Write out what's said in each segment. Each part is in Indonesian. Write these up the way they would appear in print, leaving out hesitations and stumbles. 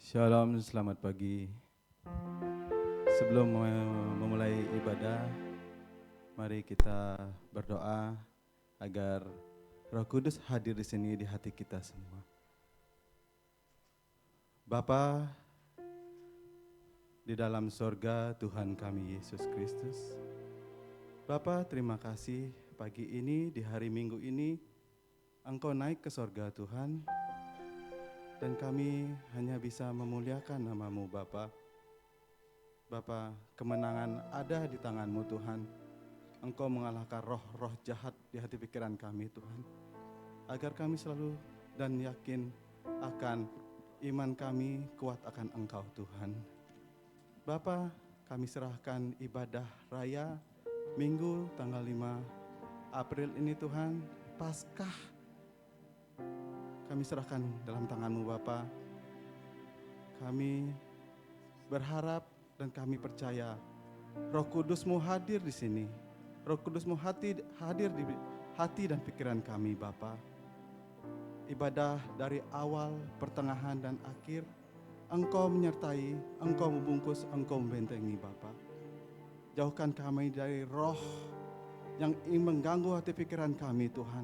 Shalom, selamat pagi. Sebelum memulai ibadah, mari kita berdoa agar Roh Kudus hadir di sini di hati kita semua. Bapa di dalam sorga, Tuhan kami Yesus Kristus. Bapa, terima kasih pagi ini, di hari Minggu ini, Engkau naik ke sorga Tuhan, dan kami hanya bisa memuliakan nama-Mu Bapa. Bapa, kemenangan ada di tangan-Mu Tuhan. Engkau mengalahkan roh-roh jahat di hati pikiran kami Tuhan. Agar kami selalu dan yakin akan iman kami kuat akan Engkau Tuhan. Bapa, kami serahkan ibadah raya Minggu tanggal 5 April ini Tuhan, Paskah. Kami serahkan dalam tangan-Mu Bapa. Kami berharap dan kami percaya Roh Kudus-Mu hadir di sini. Roh Kudus-Mu hadir di hati dan pikiran kami Bapa. Ibadah dari awal, pertengahan, dan akhir, Engkau menyertai, Engkau membungkus, Engkau membentengi Bapa. Jauhkan kami dari roh yang ingin mengganggu hati pikiran kami Tuhan.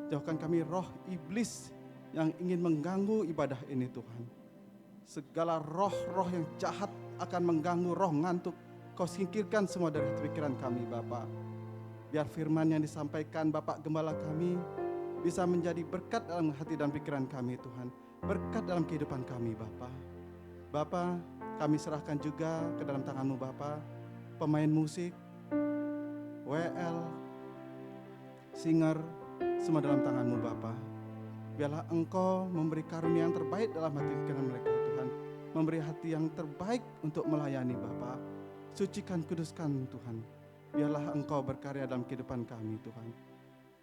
Jauhkan kami roh iblis yang ingin mengganggu ibadah ini Tuhan. Segala roh-roh yang jahat akan mengganggu, roh ngantuk, Kau singkirkan semua dari hati pikiran kami Bapa. Biar firman yang disampaikan Bapak Gembala kami bisa menjadi berkat dalam hati dan pikiran kami Tuhan. Berkat dalam kehidupan kami Bapa. Bapa, kami serahkan juga ke dalam tangan-Mu Bapa, pemain musik, WL, singer, semua dalam tangan-Mu Bapa. Biarlah Engkau memberi karunia yang terbaik dalam hati pikiran mereka Tuhan. Memberi hati yang terbaik untuk melayani Bapa. Sucikan, kuduskan Tuhan. Biarlah Engkau berkarya dalam kehidupan kami Tuhan.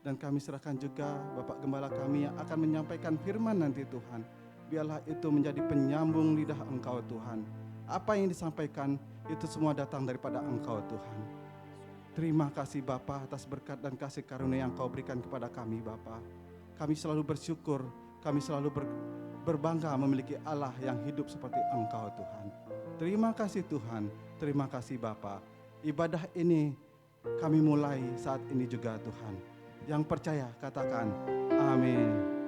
Dan kami serahkan juga Bapak Gembala kami yang akan menyampaikan firman nanti Tuhan. Biarlah itu menjadi penyambung lidah Engkau Tuhan. Apa yang disampaikan itu semua datang daripada Engkau Tuhan. Terima kasih Bapa atas berkat dan kasih karunia yang Kau berikan kepada kami Bapa. Kami selalu bersyukur, kami selalu berbangga memiliki Allah yang hidup seperti Engkau Tuhan. Terima kasih Tuhan, terima kasih Bapa. Ibadah ini kami mulai saat ini juga Tuhan. Yang percaya katakan amin.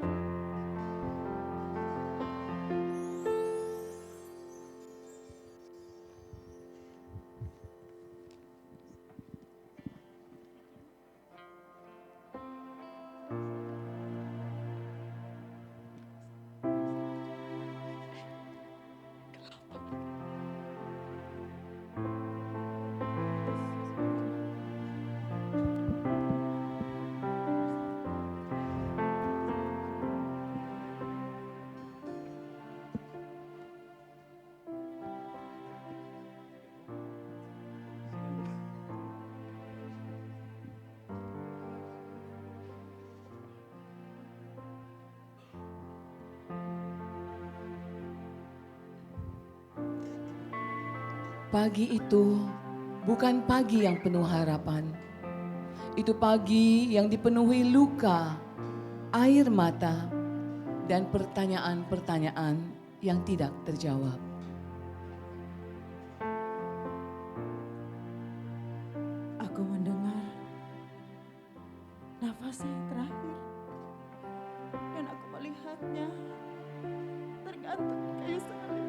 Pagi itu bukan pagi yang penuh harapan. Itu pagi yang dipenuhi luka, air mata, dan pertanyaan-pertanyaan yang tidak terjawab. Aku mendengar nafasnya yang terakhir dan aku melihatnya tergantung di kayu salib.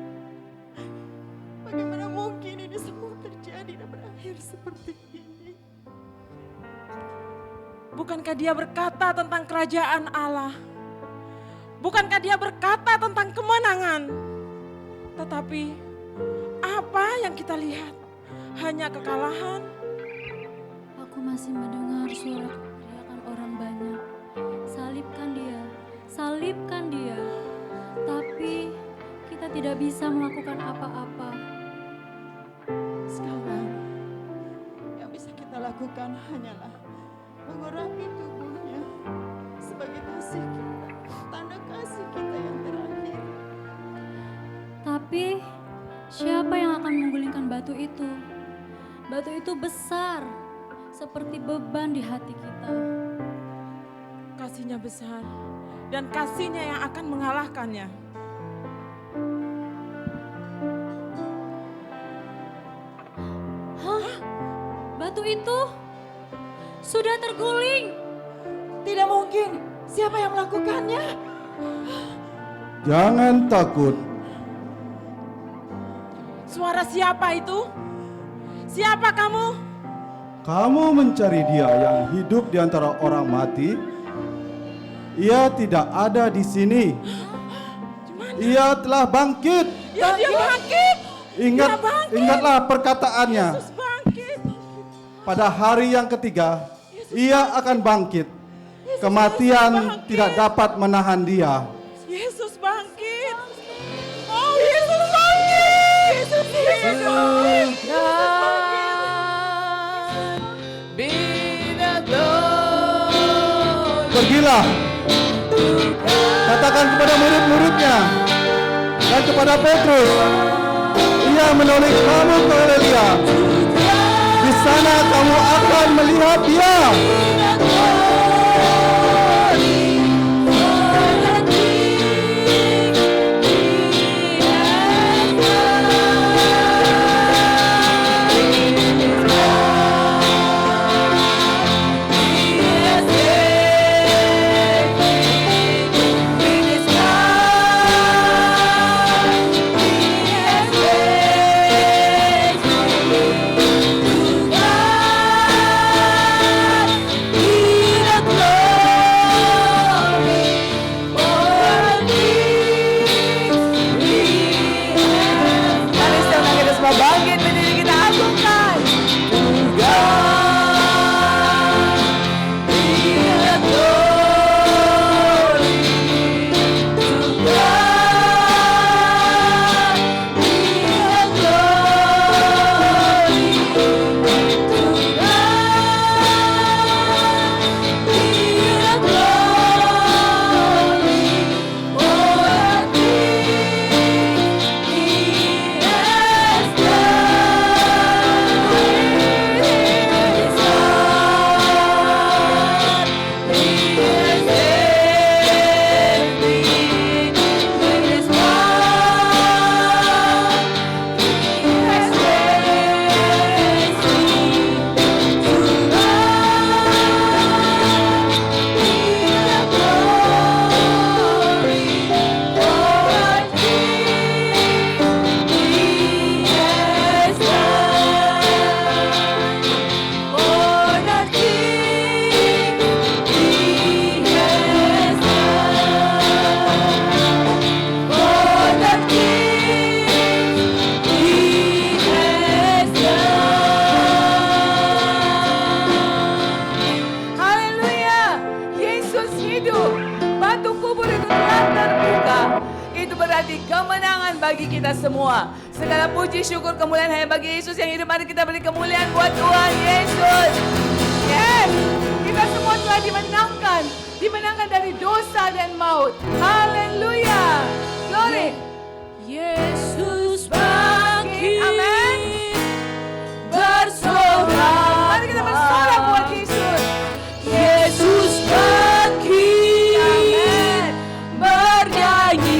Bagaimana mungkin ini semua terjadi dan berakhir seperti ini? Bukankah dia berkata tentang kerajaan Allah? Bukankah dia berkata tentang kemenangan? Tetapi apa yang kita lihat? Hanya kekalahan. Aku masih mendengar suara teriakan orang banyak. Salibkan dia, salibkan dia. Tapi kita tidak bisa melakukan apa-apa. Sekarang yang bisa kita lakukan hanyalah mengurapi tubuhnya sebagai kasih kita, tanda kasih kita yang terakhir. Tapi siapa yang akan menggulingkan batu itu? Batu itu besar, seperti beban di hati kita. Kasihnya besar dan kasihnya yang akan mengalahkannya. batu itu sudah terguling. Tidak mungkin. Siapa yang melakukannya? Jangan takut. Suara siapa itu? Siapa kamu? Kamu mencari dia yang hidup di antara orang mati. Ia tidak ada di sini. Ia telah bangkit. Ya, dia bangkit. Ingatlah perkataannya. Yesus bangkit. Pada hari yang ketiga, ia akan bangkit. Kematian tidak dapat menahan dia. Yesus bangkit. Oh, Yesus bangkit. Yesus bangkit. Pergilah, katakan kepada murid-muridnya dan kepada Petrus, ia menolong kamu ke Galilea. Di sana kamu akan melihat dia. Kemenangan bagi kita semua. Segala puji syukur kemuliaan hanya bagi Yesus yang hidup. Mari kita beri kemuliaan buat Tuhan Yesus. Yes, kita semua telah dimenangkan dari dosa dan maut. Haleluya. Glory. Yesus bangkit. Amin. Bersorak. Mari kita bersorak buat Yesus. Yesus bangkit. Amin. Bernyanyi.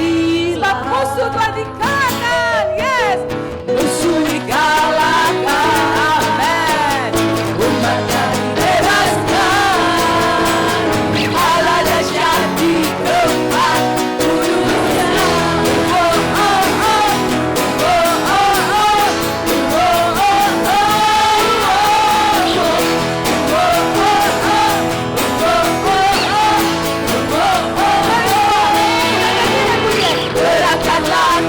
Musuh telah dikalahkan. Yes. Musuh dikalahkan. Amin. Umatnya dibebaskan. Allah dahsyat di tempat duduknya. Oh, oh, oh. Oh, oh, oh. Oh, oh, oh. Gerakkanlah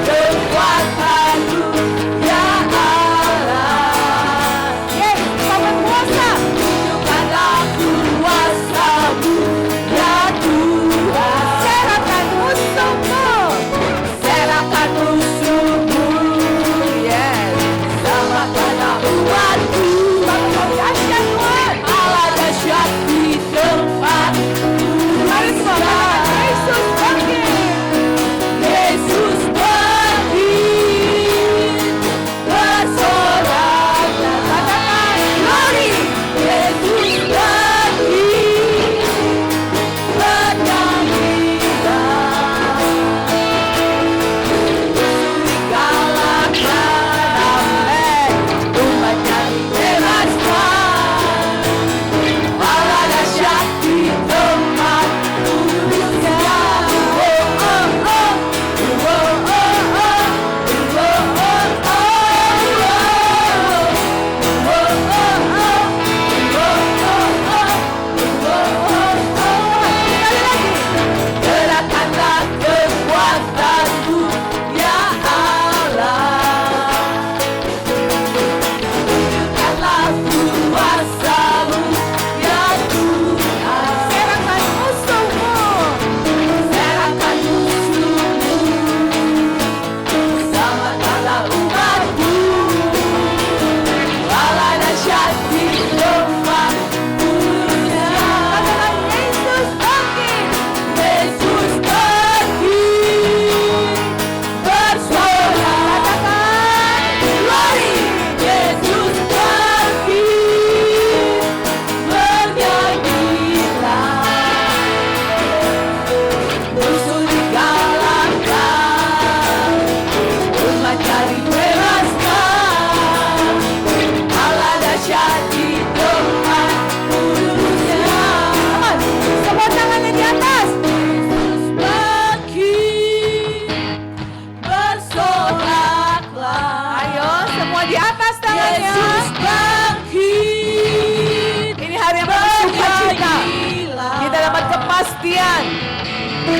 pujian.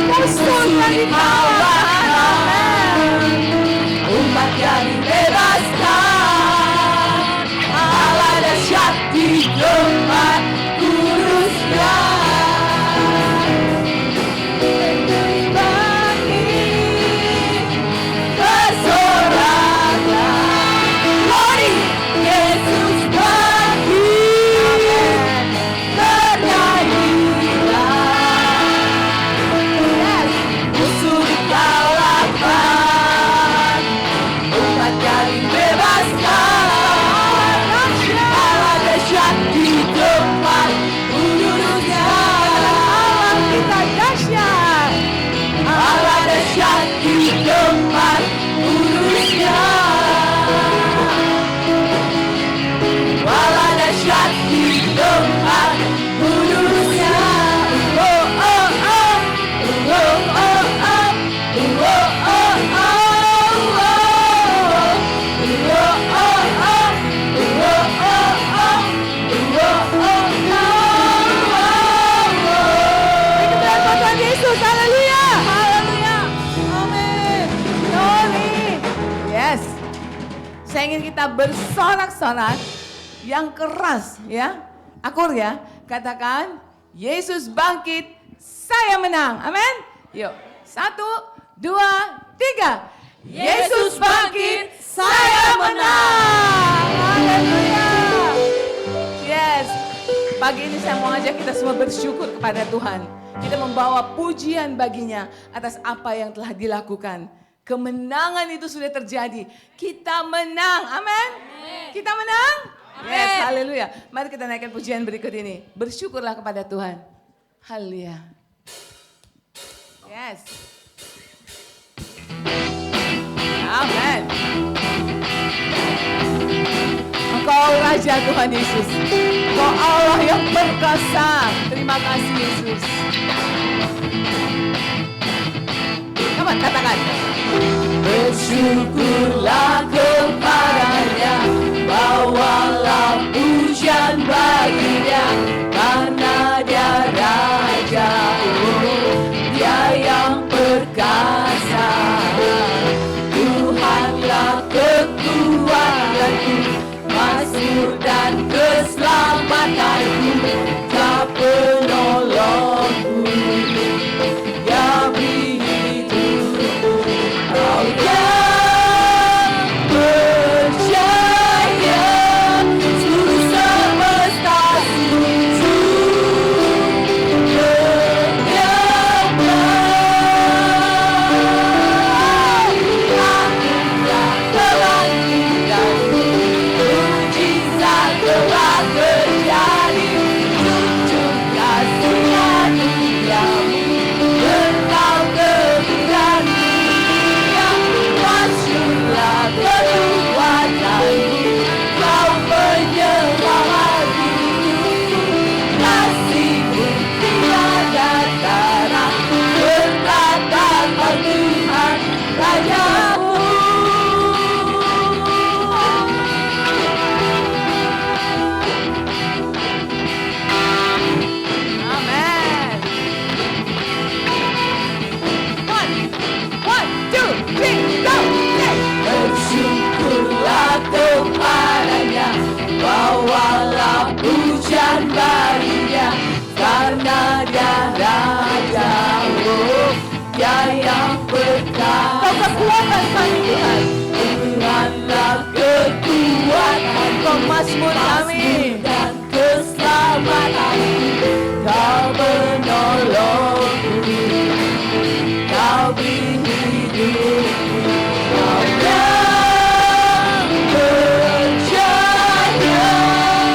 Musuh yang dikalahkan. Amin. Umat yang dibebaskan. Allah dahsyat di tempat kudusnya. Bangkit, bersoraklah. Glory, Yesus bangkit. Bernyanyilah. Musuh dikalahkan. Umat yang dibebaskan. Allah dahsyat di tempat kudusnya. Allah kita dahsyat. Allah dahsyat di tempat kudusnya. Allah dahsyat di tempat kudusnya. Oh oh oh, oh oh oh, oh oh Yesus, haleluya, haleluya, amin, glory, yes. Saya ingin kita bersorak-sorak yang keras, ya, akur ya. Katakan, Yesus bangkit, saya menang, amin. Yuk, 1, 2, 3. Yesus bangkit, saya menang, haleluya. Yes, pagi ini saya mau ajak kita semua bersyukur kepada Tuhan. Kita membawa pujian baginya atas apa yang telah dilakukan. Kemenangan itu sudah terjadi. Kita menang. Amin. Kita menang. Yes, haleluya. Mari kita naikkan pujian berikut ini. Bersyukurlah kepada Tuhan. Haleluya. Yes. Amin. Engkau Raja Tuhan Yesus. Engkau Allah yang perkasa. Terima kasih Yesus. Come on, katakan. Bersyukurlah kepadanya, bawalah pujian baginya, karena dia Raja, dia yang perkasa. Tuhanlah kekuatanku, masuk dan keselamatanku, tak penolongku, ya hidupku. Kau yang percaya, seluruh semesta sujud menyembah. Anugerah kebangkitan, mujizat telah terjadi, tunjuk kasih anugerah-Mu, Engkau kemuliaan dunia, masyurlah kekuatan-Mu, Kau penyelamat hidupku, kasih-Mu tiada tara, berkatan Kau Tuhan Rajaku. Amen. One, two, three, go! Bersyukurlah kepadanya, bawalah pujian baginya, karena dia Raja, dia yang perkasa. Kau kekuatan kami Tuhan. Tuhanlah kekuatan, Mazmur kami dan keselamatan. Kau menolongku, Kau beri hidupku. Kau yang percaya,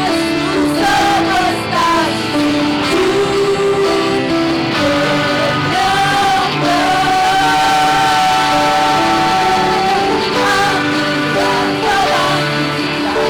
seluruh semesta sujud menyembah. Anugerah kebangkitan,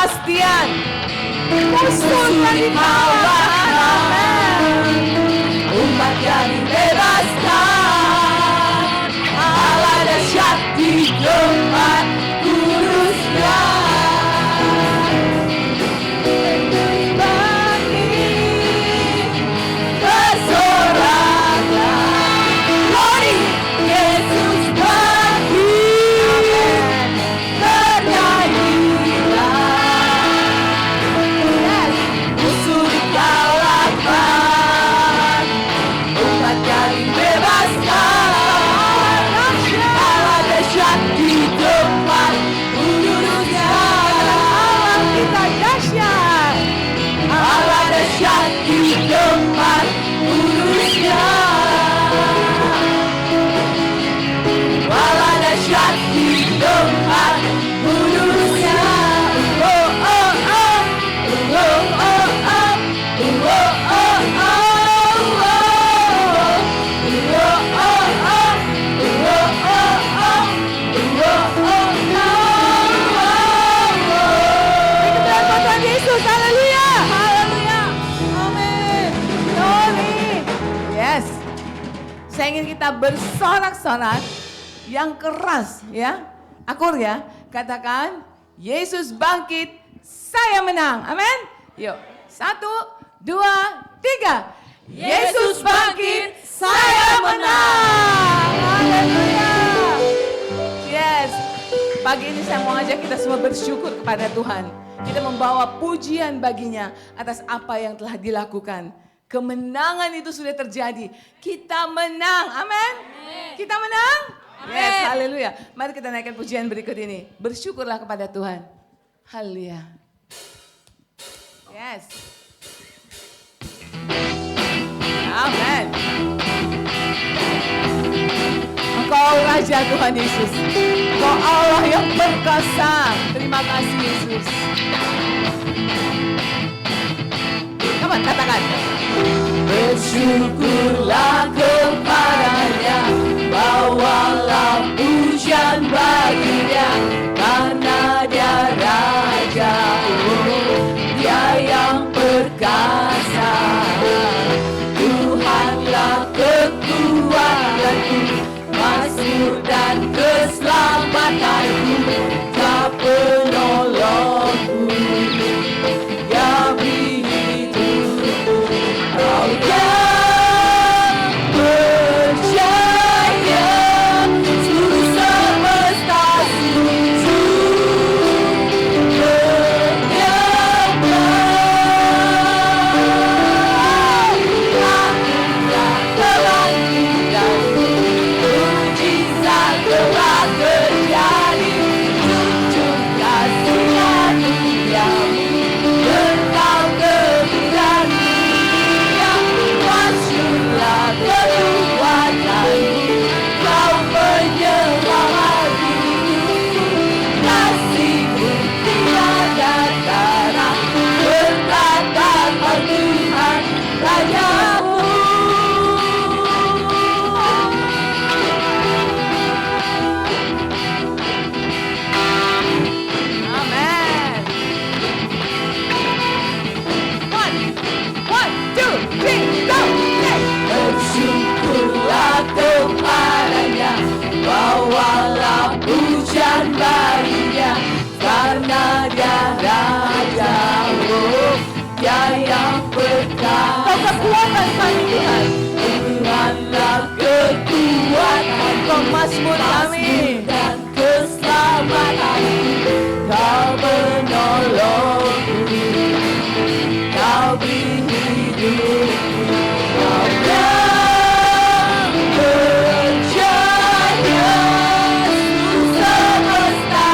kepastian. Musuh yang dikalahkan. Amin. Umat yang dibebaskan. Allah dahsyat di tempat kudusnya. Bangkit bersoraklah. Glory, Yesus bangkit. Bernyanyilah. Musuh dikalahkan. Umat yang dibebaskan. Allah dahsyat di tempat kudusnya. Allah kita dahsyat. Allah dahsyat di tempat kudusnya. Allah dahsyat di tempat kudusnya. Oh oh oh, oh oh oh, oh oh Yesus, haleluya, haleluya, amin, glory, yes. Saya ingin kita bersorak-sorak yang keras, ya, akur ya. Katakan, Yesus bangkit, saya menang, amin. Yuk, 1, 2, 3. Yesus bangkit, saya menang, haleluya. Yes, pagi ini saya mau ajak kita semua bersyukur kepada Tuhan. Kita membawa pujian baginya atas apa yang telah dilakukan. Kemenangan itu sudah terjadi. Kita menang. Amin. Kita menang. Yes, haleluya. Mari kita naikkan pujian berikut ini. Bersyukurlah kepada Tuhan. Haleluya. Yes. Amin. Engkau Raja Tuhan Yesus. Engkau Allah yang perkasa. Terima kasih Yesus. Come on, katakan. Bersyukurlah kepadanya, bawalah pujian baginya, karena dia Raja, dia yang perkasa. Tuhanlah kekuatanku, masuk dan keselamatanku, tak penolongku, ya beri hidupku. Kau yang percaya, seluruh semesta kekuatan kami Tuhan. Tuhanlah kekuatan, Mazmur kami dan keselamatan. Kau menolongku, Kau beri hidupku, Kau yang percaya, semesta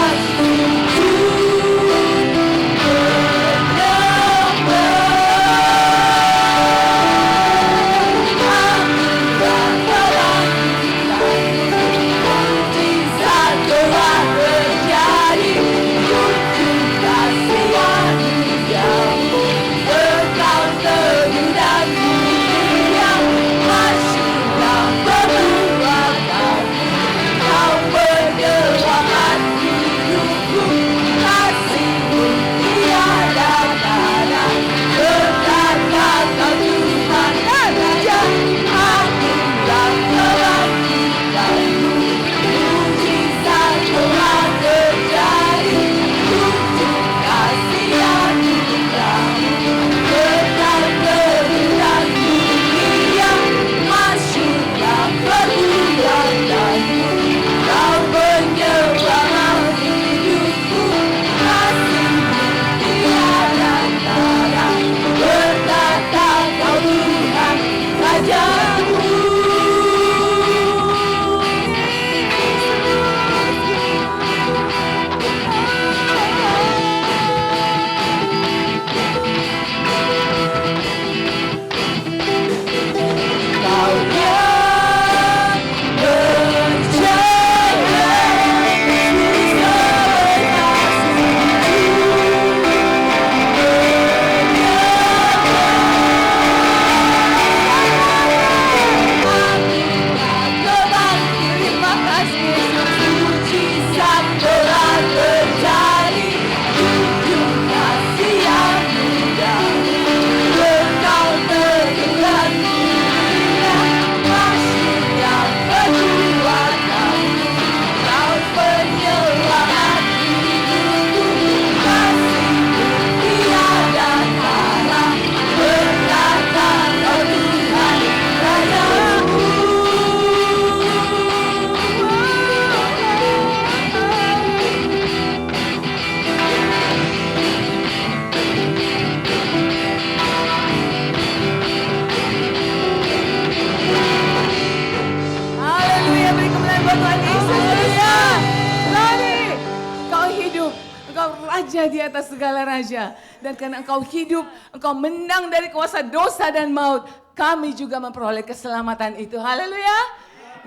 raja di atas segala raja. Dan karena Engkau hidup, Engkau menang dari kuasa dosa dan maut. Kami juga memperoleh keselamatan itu. Haleluya.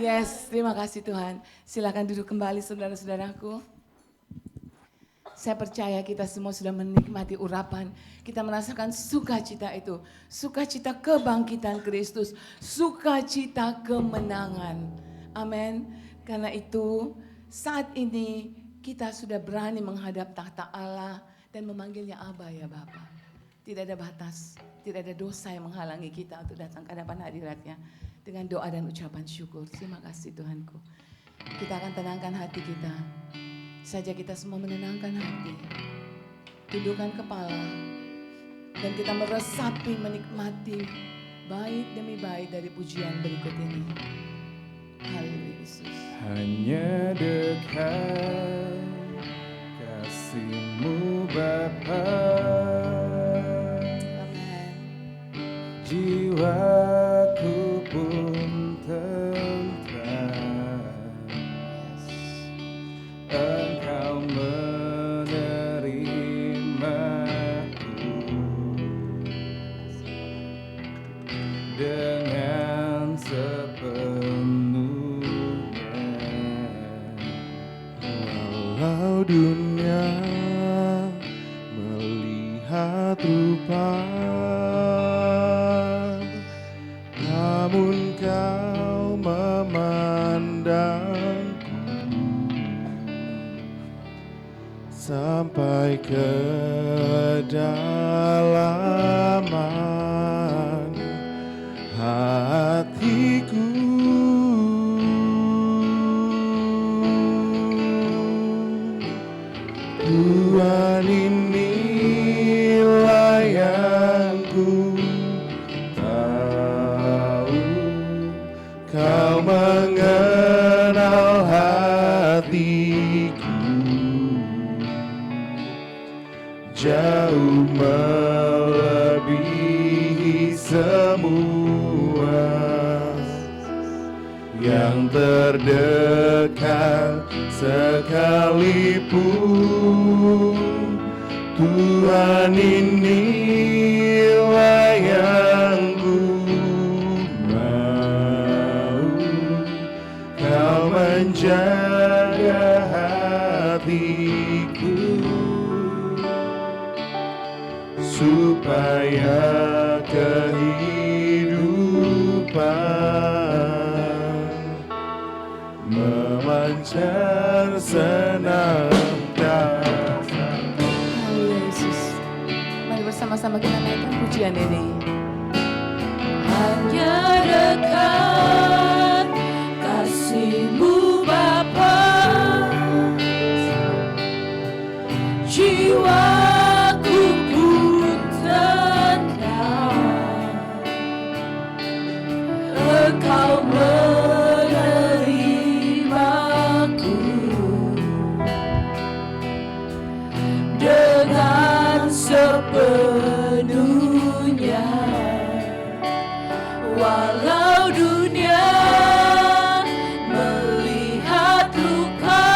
Yes, terima kasih Tuhan. Silakan duduk kembali saudara-saudaraku. Saya percaya kita semua sudah menikmati urapan. Kita merasakan sukacita itu. Sukacita kebangkitan Kristus. Sukacita kemenangan. Amin. Karena itu saat ini kita sudah berani menghadap tahta Allah dan memanggilnya Aba ya Bapa. Tidak ada batas, tidak ada dosa yang menghalangi kita untuk datang ke hadapan hadiratnya. Dengan doa dan ucapan syukur. Terima kasih Tuhanku. Kita akan tenangkan hati kita. Saja kita semua menenangkan hati, tundukkan kepala, dan kita meresapi, menikmati bait demi bait dari pujian berikut ini. Haleluya Yesus. Hanya dekat kasih-Mu Bapa, Amen. jiwaku pun tentram. Engkau menerimaku dengan sepenuhnya. Walau dunia melihat rupa, namun Kau memandangku sampai kedalaman hatiku. Tuhan, inilah yang ku tahu, Kau mengenal hatiku jauh melebihi semua yang terdekat sekalipun. Tuhan, inilah yang ku mau, Kau menjaga hatiku supaya kehidupan memancar senantiasa. Haleluya Yesus. Mari bersama-sama kita naikkan pujian ini. Hanya dekat kasih-Mu Bapa, jiwaku pun tenang. Engkau menerimaku dengan sepenuhnya. Walau dunia melihat luka,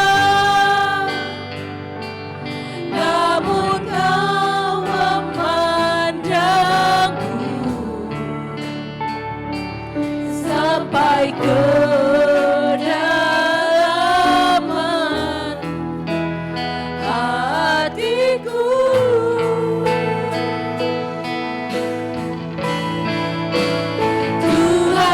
namun Kau memandangku sampai kedalaman hatiku. Tuhan,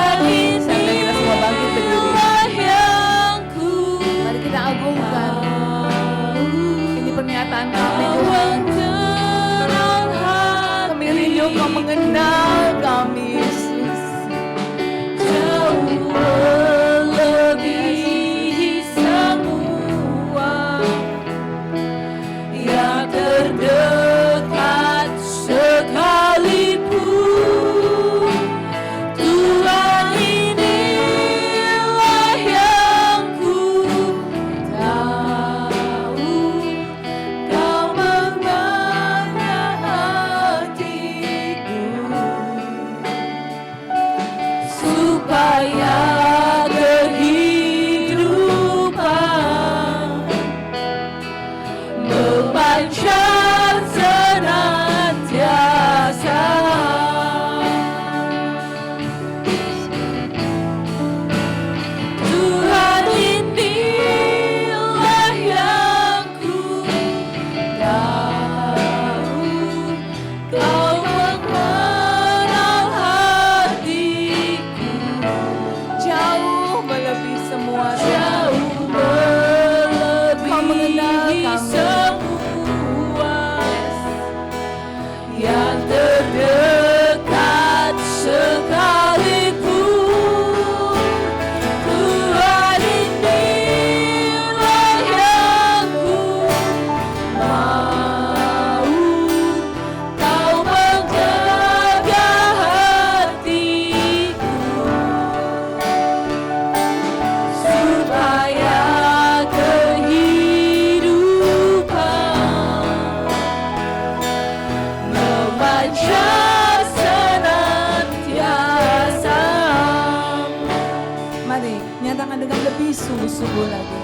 lebih sungguh-sungguh lagi.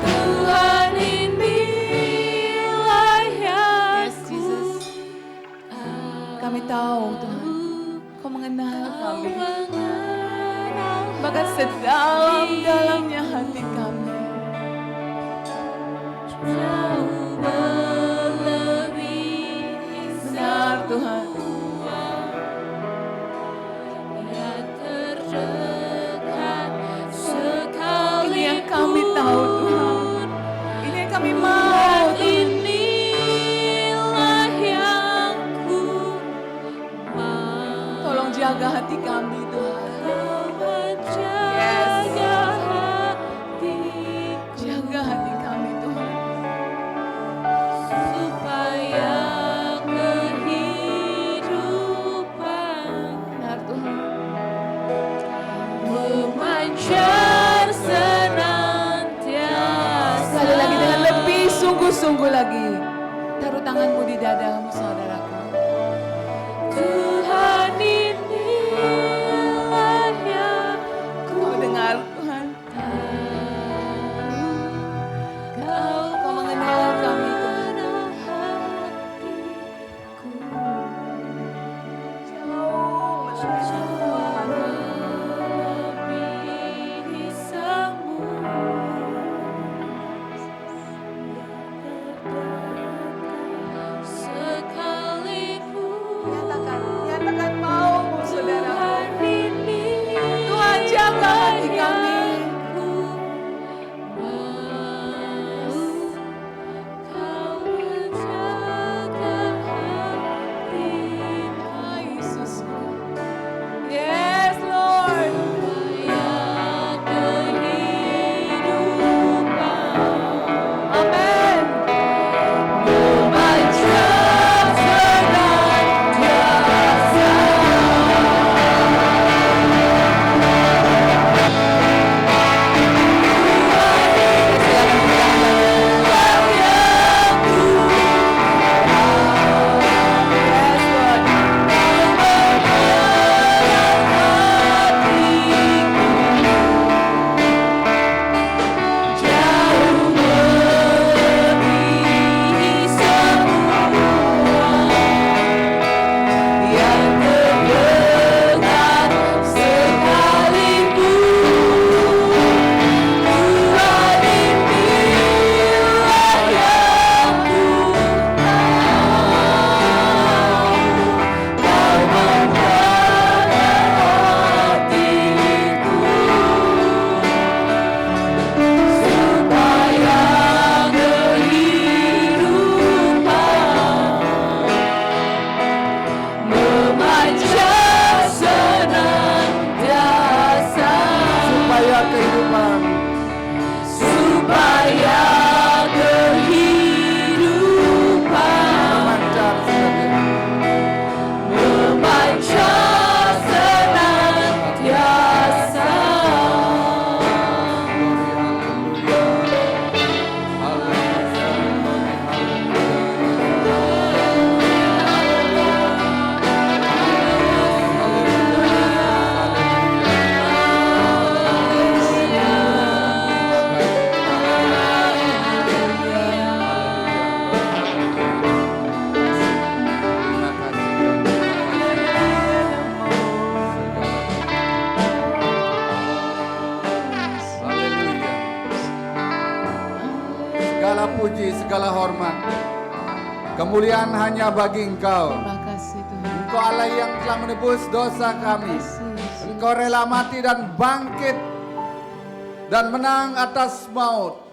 Tuhan inilah yang Yes, Jesus. Kami tahu Tuhan, Kau mengenal kami. Bahkan sedalam-dalamnya hati kami. jauh melebihi Benar Tuhan. yang terdekat sekali. Ini yang kami tahu Tuhan. Ini yang kami mau Tuhan. Inilah yang ku mau. Tolong jaga hati kami Tuhan. Kau menjaga hatiku Jaga hati kami Tuhan. supaya kehidupan Benar Tuhan. memancar senantiasa. Sekali lagi dengan lebih sungguh-sungguh lagi. Taruh tanganmu di dadamu saudaraku. Tuhan inilah yang Kau dengar Tuhan. Kau mengenal kami Tuhan. melebihi semua sekalipun. Nyatakan maumu saudara. Tuhan ini Tuhan jaga hati kami. Kau menjaga hatiku. Yesusku. Yes Lord. Supaya kehidupan Amen. memancar senantiasa. Jauh melebihi semua yang terdekat sekalipun. Tuhan inilah yang ku mau. Kau menjaga hatiku supaya kehidupan memancar senantiasa. Supaya kehidupan Supaya kehidupan memancar memancar senantiasa. Haleluya. Segala puji, segala hormat, kemuliaan hanya bagi Engkau. Terima kasih Tuhan. Engkau Allah yang telah menebus dosa kami. Engkau rela mati dan bangkit dan menang atas maut,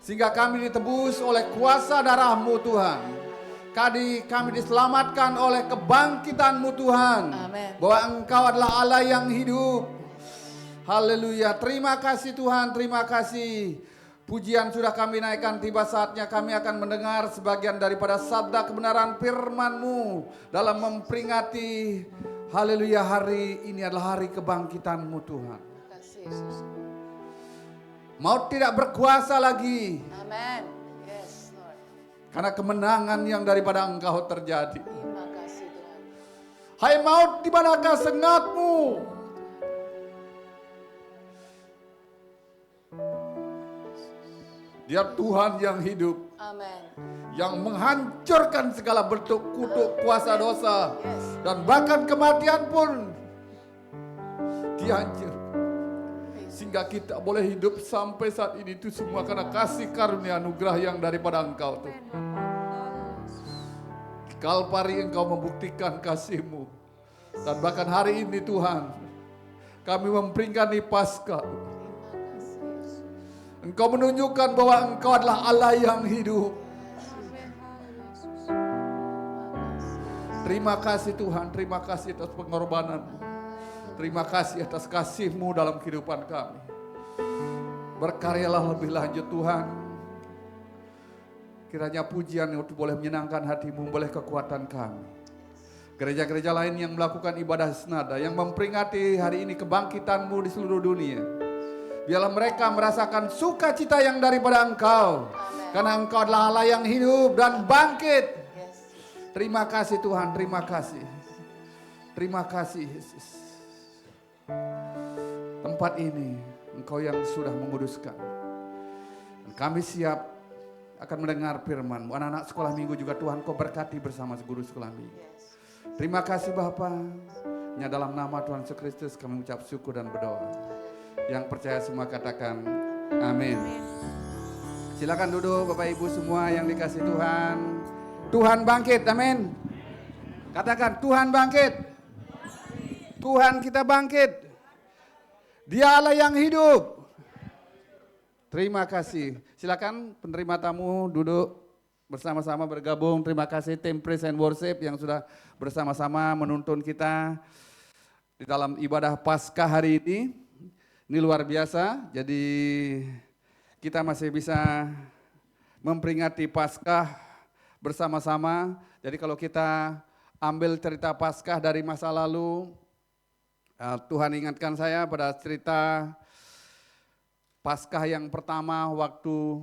sehingga kami ditebus oleh kuasa darah-Mu Tuhan. Kami diselamatkan oleh kebangkitan-Mu Tuhan. Amin. Bahwa Engkau adalah Allah yang hidup. Haleluya. Terima kasih Tuhan, terima kasih. Pujian sudah kami naikkan, tiba saatnya kami akan mendengar sebagian daripada sabda kebenaran firman-Mu dalam memperingati haleluya, hari ini adalah hari kebangkitan-Mu Tuhan. Terima kasih Yesus. Maut tidak berkuasa lagi Amen. Yes Lord. karena kemenangan yang daripada Engkau terjadi. Terima kasih Tuhan. Hai maut, di manakah sengatmu? Dia Tuhan yang hidup, Amin. yang menghancurkan segala bentuk kutuk kuasa dosa, dan bahkan kematian pun dihancur. Sehingga kita boleh hidup sampai saat ini itu semua karena kasih karunia anugerah yang daripada Engkau Tuhan. Di Kalvari Engkau membuktikan kasih-Mu. Dan bahkan hari ini Tuhan, kami memperingati Paskah. Engkau menunjukkan bahwa Engkau adalah Allah yang hidup. Terima kasih Tuhan, terima kasih atas pengorbanan-Mu. Terima kasih atas kasih-Mu dalam kehidupan kami. Berkaryalah lebih lanjut Tuhan. Kiranya pujian itu boleh menyenangkan hati-Mu, boleh kekuatan kami. Gereja-gereja lain yang melakukan ibadah senada, yang memperingati hari ini kebangkitan-Mu di seluruh dunia. Biarlah mereka merasakan sukacita yang daripada Engkau. Karena Engkau adalah Allah yang hidup dan bangkit. Terima kasih Tuhan, terima kasih. Terima kasih Yesus. Tempat ini Engkau yang sudah menguduskan. Dan kami siap akan mendengar firman-Mu. Anak-anak sekolah minggu juga Tuhan Kau berkati bersama guru sekolah minggu. Terima kasih Bapa. Hanya dalam nama Tuhan Yesus Kristus kami mengucap syukur dan berdoa. Yang percaya semua katakan amin. Silakan duduk Bapak Ibu semua yang dikasih Tuhan. Tuhan bangkit, amin. Katakan Tuhan bangkit. Tuhan kita bangkit. Dia Allah yang hidup. Terima kasih. Silakan penerima tamu duduk bersama-sama bergabung. Terima kasih tim Praise and Worship yang sudah bersama-sama menuntun kita di dalam ibadah Paskah hari ini. Ini luar biasa. Jadi kita masih bisa memperingati Paskah bersama-sama. Jadi kalau kita ambil cerita Paskah dari masa lalu, Tuhan ingatkan saya pada cerita Paskah yang pertama waktu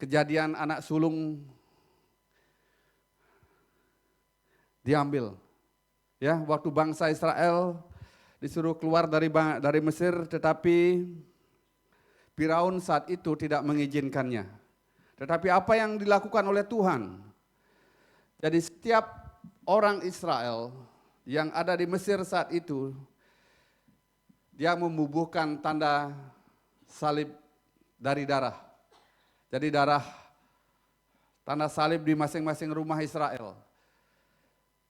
kejadian anak sulung diambil. Ya, waktu bangsa Israel disuruh keluar dari Mesir, tetapi Firaun saat itu tidak mengizinkannya. Tetapi apa yang dilakukan oleh Tuhan? Jadi setiap orang Israel yang ada di Mesir saat itu, dia membubuhkan tanda salib dari darah. Jadi darah tanda salib di masing-masing rumah Israel.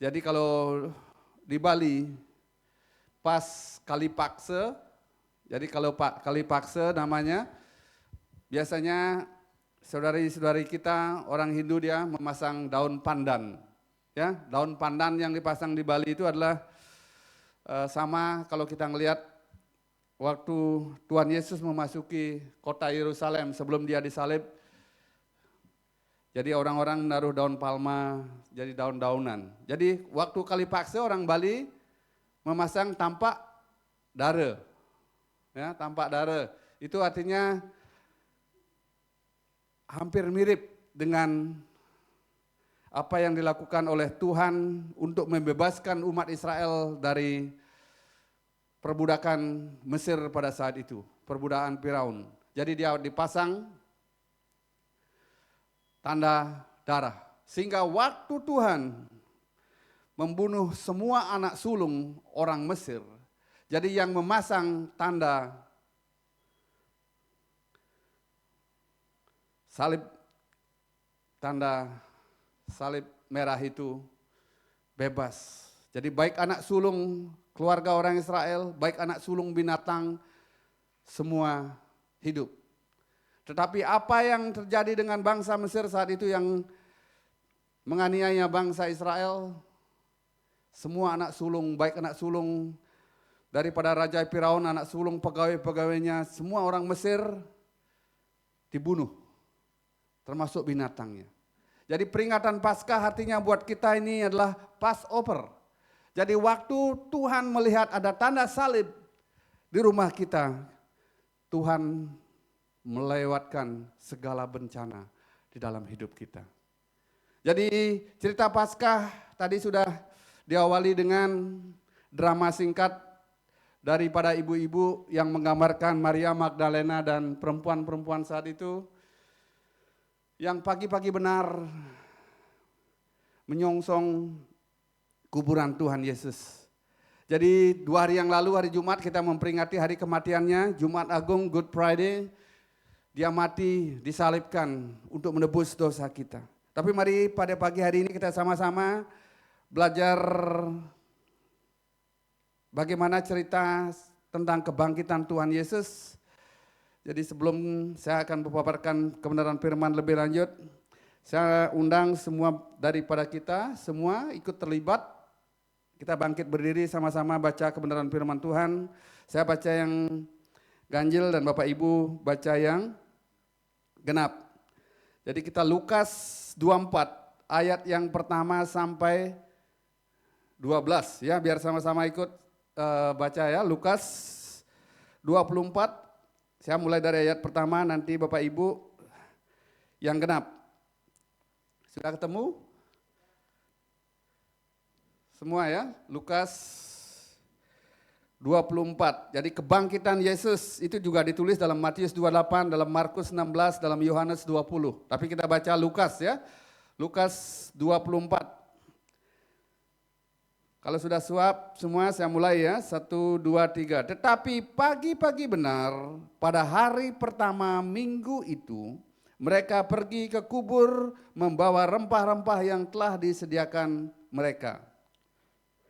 Jadi kalau di Bali pas Kali Pakse, jadi kalau Kali Pakse namanya, biasanya saudari-saudari kita orang Hindu dia memasang daun pandan. Ya, daun pandan yang dipasang di Bali itu adalah sama kalau kita ngelihat waktu Tuhan Yesus memasuki kota Yerusalem sebelum dia disalib. Jadi orang-orang menaruh daun palma jadi daun-daunan. Jadi waktu Kali Pakse orang Bali memasang tampak dara. Ya, tampak dara. Itu artinya hampir mirip dengan apa yang dilakukan oleh Tuhan untuk membebaskan umat Israel dari perbudakan Mesir pada saat itu, perbudakan Firaun. Jadi dia dipasang tanda darah. Sehingga waktu Tuhan membunuh semua anak sulung orang Mesir, jadi yang memasang tanda salib, tanda salib merah itu bebas. Jadi baik anak sulung keluarga orang Israel, baik anak sulung binatang, semua hidup. Tetapi apa yang terjadi dengan bangsa Mesir saat itu yang menganiaya bangsa Israel? Semua anak sulung, baik anak sulung daripada Raja Firaun, anak sulung pegawai-pegawainya, semua orang Mesir dibunuh, termasuk binatangnya. Jadi peringatan Paskah artinya buat kita ini adalah Passover. Jadi waktu Tuhan melihat ada tanda salib di rumah kita, Tuhan melewatkan segala bencana di dalam hidup kita. Jadi cerita Paskah tadi sudah diawali dengan drama singkat daripada ibu-ibu yang menggambarkan Maria Magdalena dan perempuan-perempuan saat itu yang pagi-pagi benar menyongsong kuburan Tuhan Yesus. Jadi 2 hari yang lalu, hari Jumat, kita memperingati hari kematiannya, Jumat Agung, Good Friday. Dia mati, disalibkan untuk menebus dosa kita. Tapi mari pada pagi hari ini kita sama-sama belajar bagaimana cerita tentang kebangkitan Tuhan Yesus. Jadi sebelum saya akan memaparkan kebenaran firman lebih lanjut, saya undang semua daripada kita, semua ikut terlibat. Kita bangkit berdiri sama-sama baca kebenaran firman Tuhan. Saya baca yang ganjil dan Bapak Ibu baca yang genap. Jadi kita Lukas 24 ayat yang pertama sampai 12 ya, biar sama-sama ikut baca ya. Lukas 24, saya mulai dari ayat pertama, nanti Bapak Ibu yang genap. Sudah ketemu? Semua ya, Lukas 24. Jadi kebangkitan Yesus itu juga ditulis dalam Matius 28, dalam Markus 16, dalam Yohanes 20. Tapi kita baca Lukas ya. Lukas 24. Kalau sudah suap semua saya mulai ya. 1, 2, 3. Tetapi pagi-pagi benar pada hari pertama minggu itu mereka pergi ke kubur membawa rempah-rempah yang telah disediakan mereka.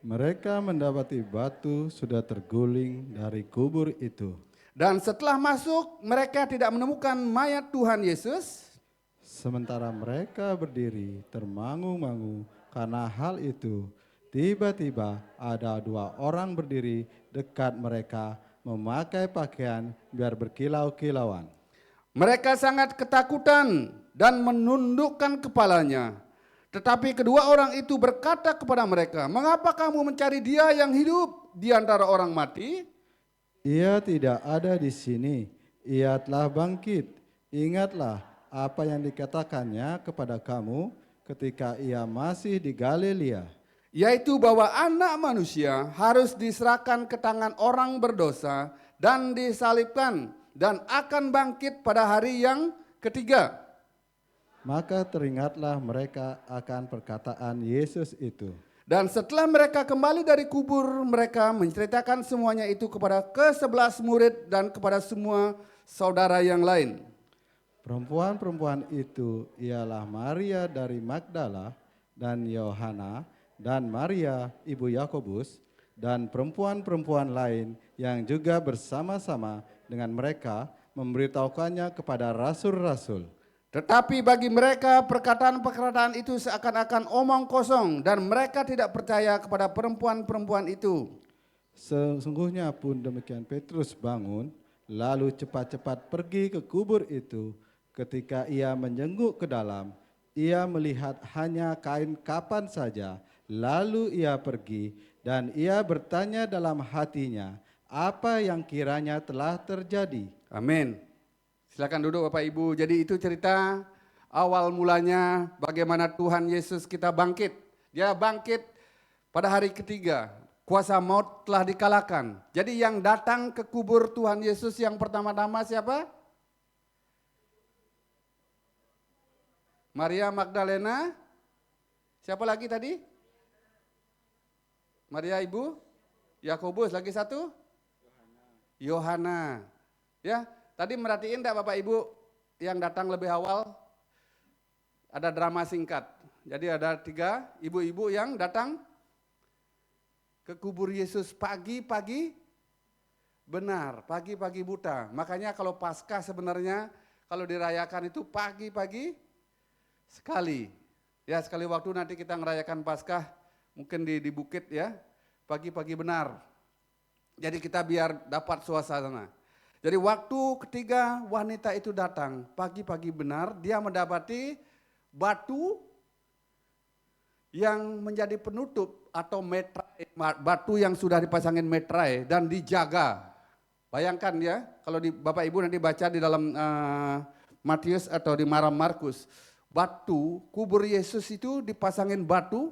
Mereka mendapati batu sudah terguling dari kubur itu. Dan setelah masuk mereka tidak menemukan mayat Tuhan Yesus. Sementara mereka berdiri termangu-mangu karena hal itu, tiba-tiba ada 2 orang berdiri dekat mereka memakai pakaian biar berkilau-kilauan. Mereka sangat ketakutan dan menundukkan kepalanya. Tetapi kedua orang itu berkata kepada mereka, "Mengapa kamu mencari Dia yang hidup di antara orang mati? Ia tidak ada di sini, ia telah bangkit. Ingatlah apa yang dikatakannya kepada kamu ketika ia masih di Galilea. Yaitu bahwa anak manusia harus diserahkan ke tangan orang berdosa dan disalibkan dan akan bangkit pada hari yang ketiga." Maka teringatlah mereka akan perkataan Yesus itu. Dan setelah mereka kembali dari kubur, mereka menceritakan semuanya itu kepada ke-11 murid dan kepada semua saudara yang lain. Perempuan-perempuan itu ialah Maria dari Magdala dan Yohana dan Maria ibu Yakobus dan perempuan-perempuan lain yang juga bersama-sama dengan mereka memberitahukannya kepada rasul-rasul. Tetapi bagi mereka perkataan-perkataan itu seakan-akan omong kosong dan mereka tidak percaya kepada perempuan-perempuan itu. Sesungguhnya pun demikian Petrus bangun, lalu cepat-cepat pergi ke kubur itu. Ketika ia menjenguk ke dalam, ia melihat hanya kain kapan saja. Lalu ia pergi dan ia bertanya dalam hatinya, apa yang kiranya telah terjadi. Amin. Silakan duduk Bapak Ibu. Jadi itu cerita awal mulanya bagaimana Tuhan Yesus kita bangkit. Dia bangkit pada hari ketiga. Kuasa maut telah dikalahkan. Jadi yang datang ke kubur Tuhan Yesus yang pertama-tama siapa? Maria Magdalena. Siapa lagi tadi? Maria ibu Yakobus. Lagi satu? Yohana. Ya. Tadi merhatiin enggak Bapak Ibu yang datang lebih awal? Ada drama singkat. Jadi ada 3 ibu-ibu yang datang ke kubur Yesus pagi-pagi benar, pagi-pagi buta. Makanya kalau Paskah sebenarnya kalau dirayakan itu pagi-pagi sekali. Ya sekali waktu nanti kita ngerayakan Paskah mungkin di bukit ya, pagi-pagi benar. Jadi kita biar dapat suasana. Jadi waktu ketiga wanita itu datang, pagi-pagi benar, dia mendapati batu yang menjadi penutup atau metrai, batu yang sudah dipasangin metrai dan dijaga. Bayangkan ya, kalau Bapak Ibu nanti baca di dalam Matius atau di Markus, batu, kubur Yesus itu dipasangin batu,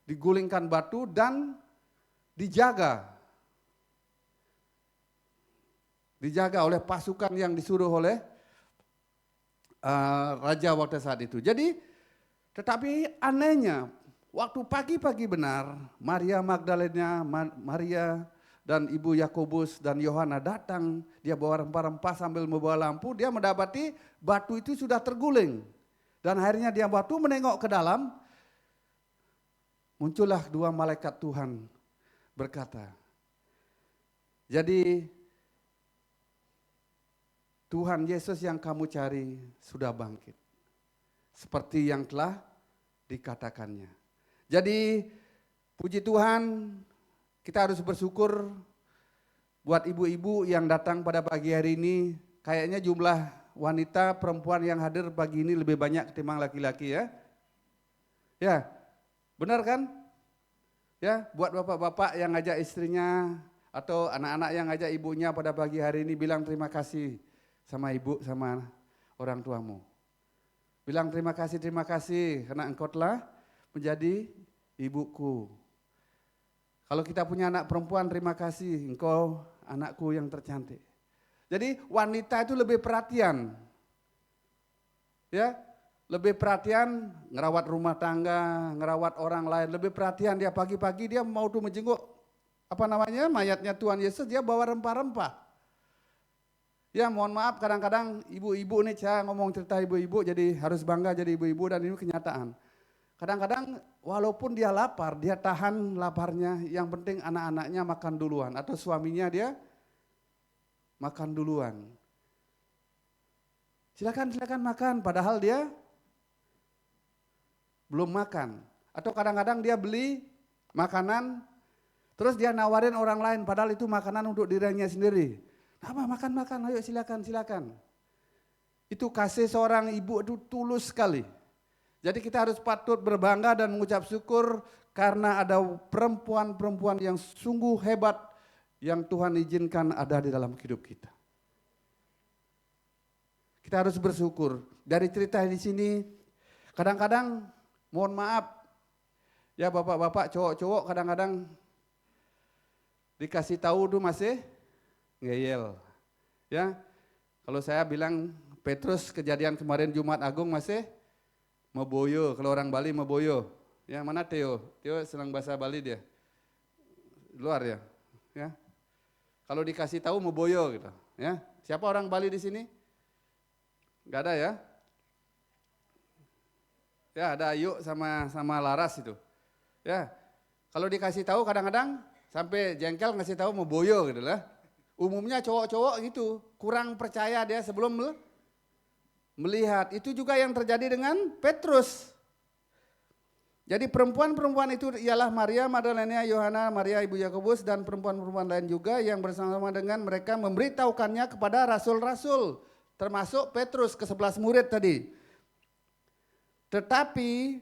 digulingkan batu dan dijaga. dijaga oleh pasukan yang disuruh oleh raja waktu saat itu. Jadi, tetapi anehnya, waktu pagi-pagi benar, Maria Magdalena, Maria dan Ibu Yakobus dan Yohana datang, dia bawa rempah-rempah sambil membawa lampu, dia mendapati batu itu sudah terguling. Dan akhirnya dia waktu menengok ke dalam, muncullah dua malaikat Tuhan berkata, jadi Tuhan Yesus yang kamu cari sudah bangkit. Seperti yang telah dikatakannya. Jadi puji Tuhan, kita harus bersyukur buat ibu-ibu yang datang pada pagi hari ini. Kayaknya jumlah wanita perempuan yang hadir pagi ini lebih banyak ketimbang laki-laki ya. Ya, benar kan? Ya, buat bapak-bapak yang ngajak istrinya atau anak-anak yang ngajak ibunya pada pagi hari ini bilang terima kasih sama ibu sama orang tuamu. Bilang terima kasih karena engkau telah menjadi ibuku. Kalau kita punya anak perempuan, terima kasih, engkau anakku yang tercantik. Jadi wanita itu lebih perhatian, ya, lebih perhatian ngerawat rumah tangga, ngerawat orang lain, lebih perhatian dia pagi-pagi dia mau tuh menjenguk mayatnya Tuhan Yesus, dia bawa rempah-rempah. Ya mohon maaf kadang-kadang ibu-ibu nih saya ngomong cerita ibu-ibu jadi harus bangga jadi ibu-ibu dan ini kenyataan. Kadang-kadang walaupun dia lapar, dia tahan laparnya, yang penting anak-anaknya makan duluan atau suaminya dia makan duluan. Silakan makan padahal dia belum makan. Atau kadang-kadang dia beli makanan terus dia nawarin orang lain padahal itu makanan untuk dirinya sendiri. Apa makan, ayo silakan. Itu kasih seorang ibu itu tulus sekali. Jadi kita harus patut berbangga dan mengucap syukur karena ada perempuan-perempuan yang sungguh hebat yang Tuhan izinkan ada di dalam hidup kita. Kita harus bersyukur. Dari cerita di sini, kadang-kadang mohon maaf, ya bapak-bapak, cowok-cowok kadang-kadang dikasih tahu tuh masih ngeyel. Ya, kalau saya bilang Petrus kejadian kemarin Jumat Agung masih meboyo, kalau orang Bali meboyo. Ya, mana Theo? Theo senang bahasa Bali dia. Luar ya. Ya. Kalau dikasih tahu meboyo gitu, ya. Siapa orang Bali di sini? Enggak ada ya? Ya, ada Ayu sama Laras itu. Ya. Kalau dikasih tahu kadang-kadang sampai jengkel ngasih tahu meboyo gitu lah. Umumnya cowok-cowok gitu, kurang percaya dia sebelum melihat. Itu juga yang terjadi dengan Petrus. Jadi perempuan-perempuan itu ialah Maria Magdalena, Yohana, Maria ibu Yakobus dan perempuan-perempuan lain juga yang bersama-sama dengan mereka memberitahukannya kepada rasul-rasul, termasuk Petrus ke-11 murid tadi. Tetapi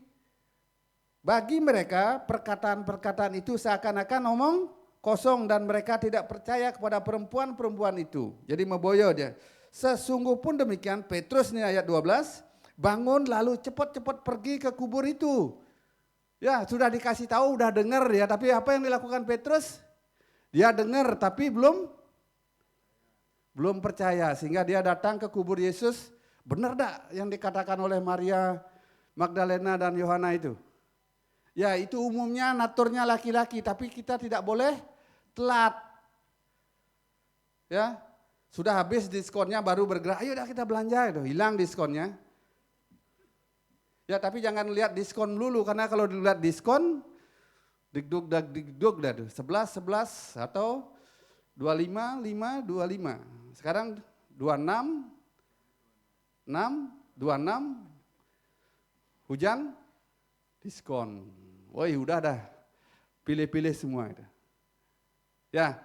bagi mereka perkataan-perkataan itu seakan-akan omong kosong dan mereka tidak percaya kepada perempuan-perempuan itu. Jadi meboyo dia. Sesungguh pun demikian Petrus nih ayat 12, bangun lalu cepat-cepat pergi ke kubur itu. Ya sudah dikasih tahu, udah dengar ya, tapi apa yang dilakukan Petrus? Dia dengar tapi belum percaya sehingga dia datang ke kubur Yesus. Benar dak yang dikatakan oleh Maria Magdalena dan Yohana itu? Ya itu umumnya naturnya laki-laki, tapi kita tidak boleh telat. Ya, sudah habis diskonnya baru bergerak, ayo dah kita belanja itu, hilang diskonnya. Ya tapi jangan lihat diskon dulu, karena kalau dilihat diskon, digdug dah tuh, 11 atau 25, 5, 25. Sekarang 26, 26, hujan, diskon. Woi udah dah, pilih-pilih semua itu. Ya,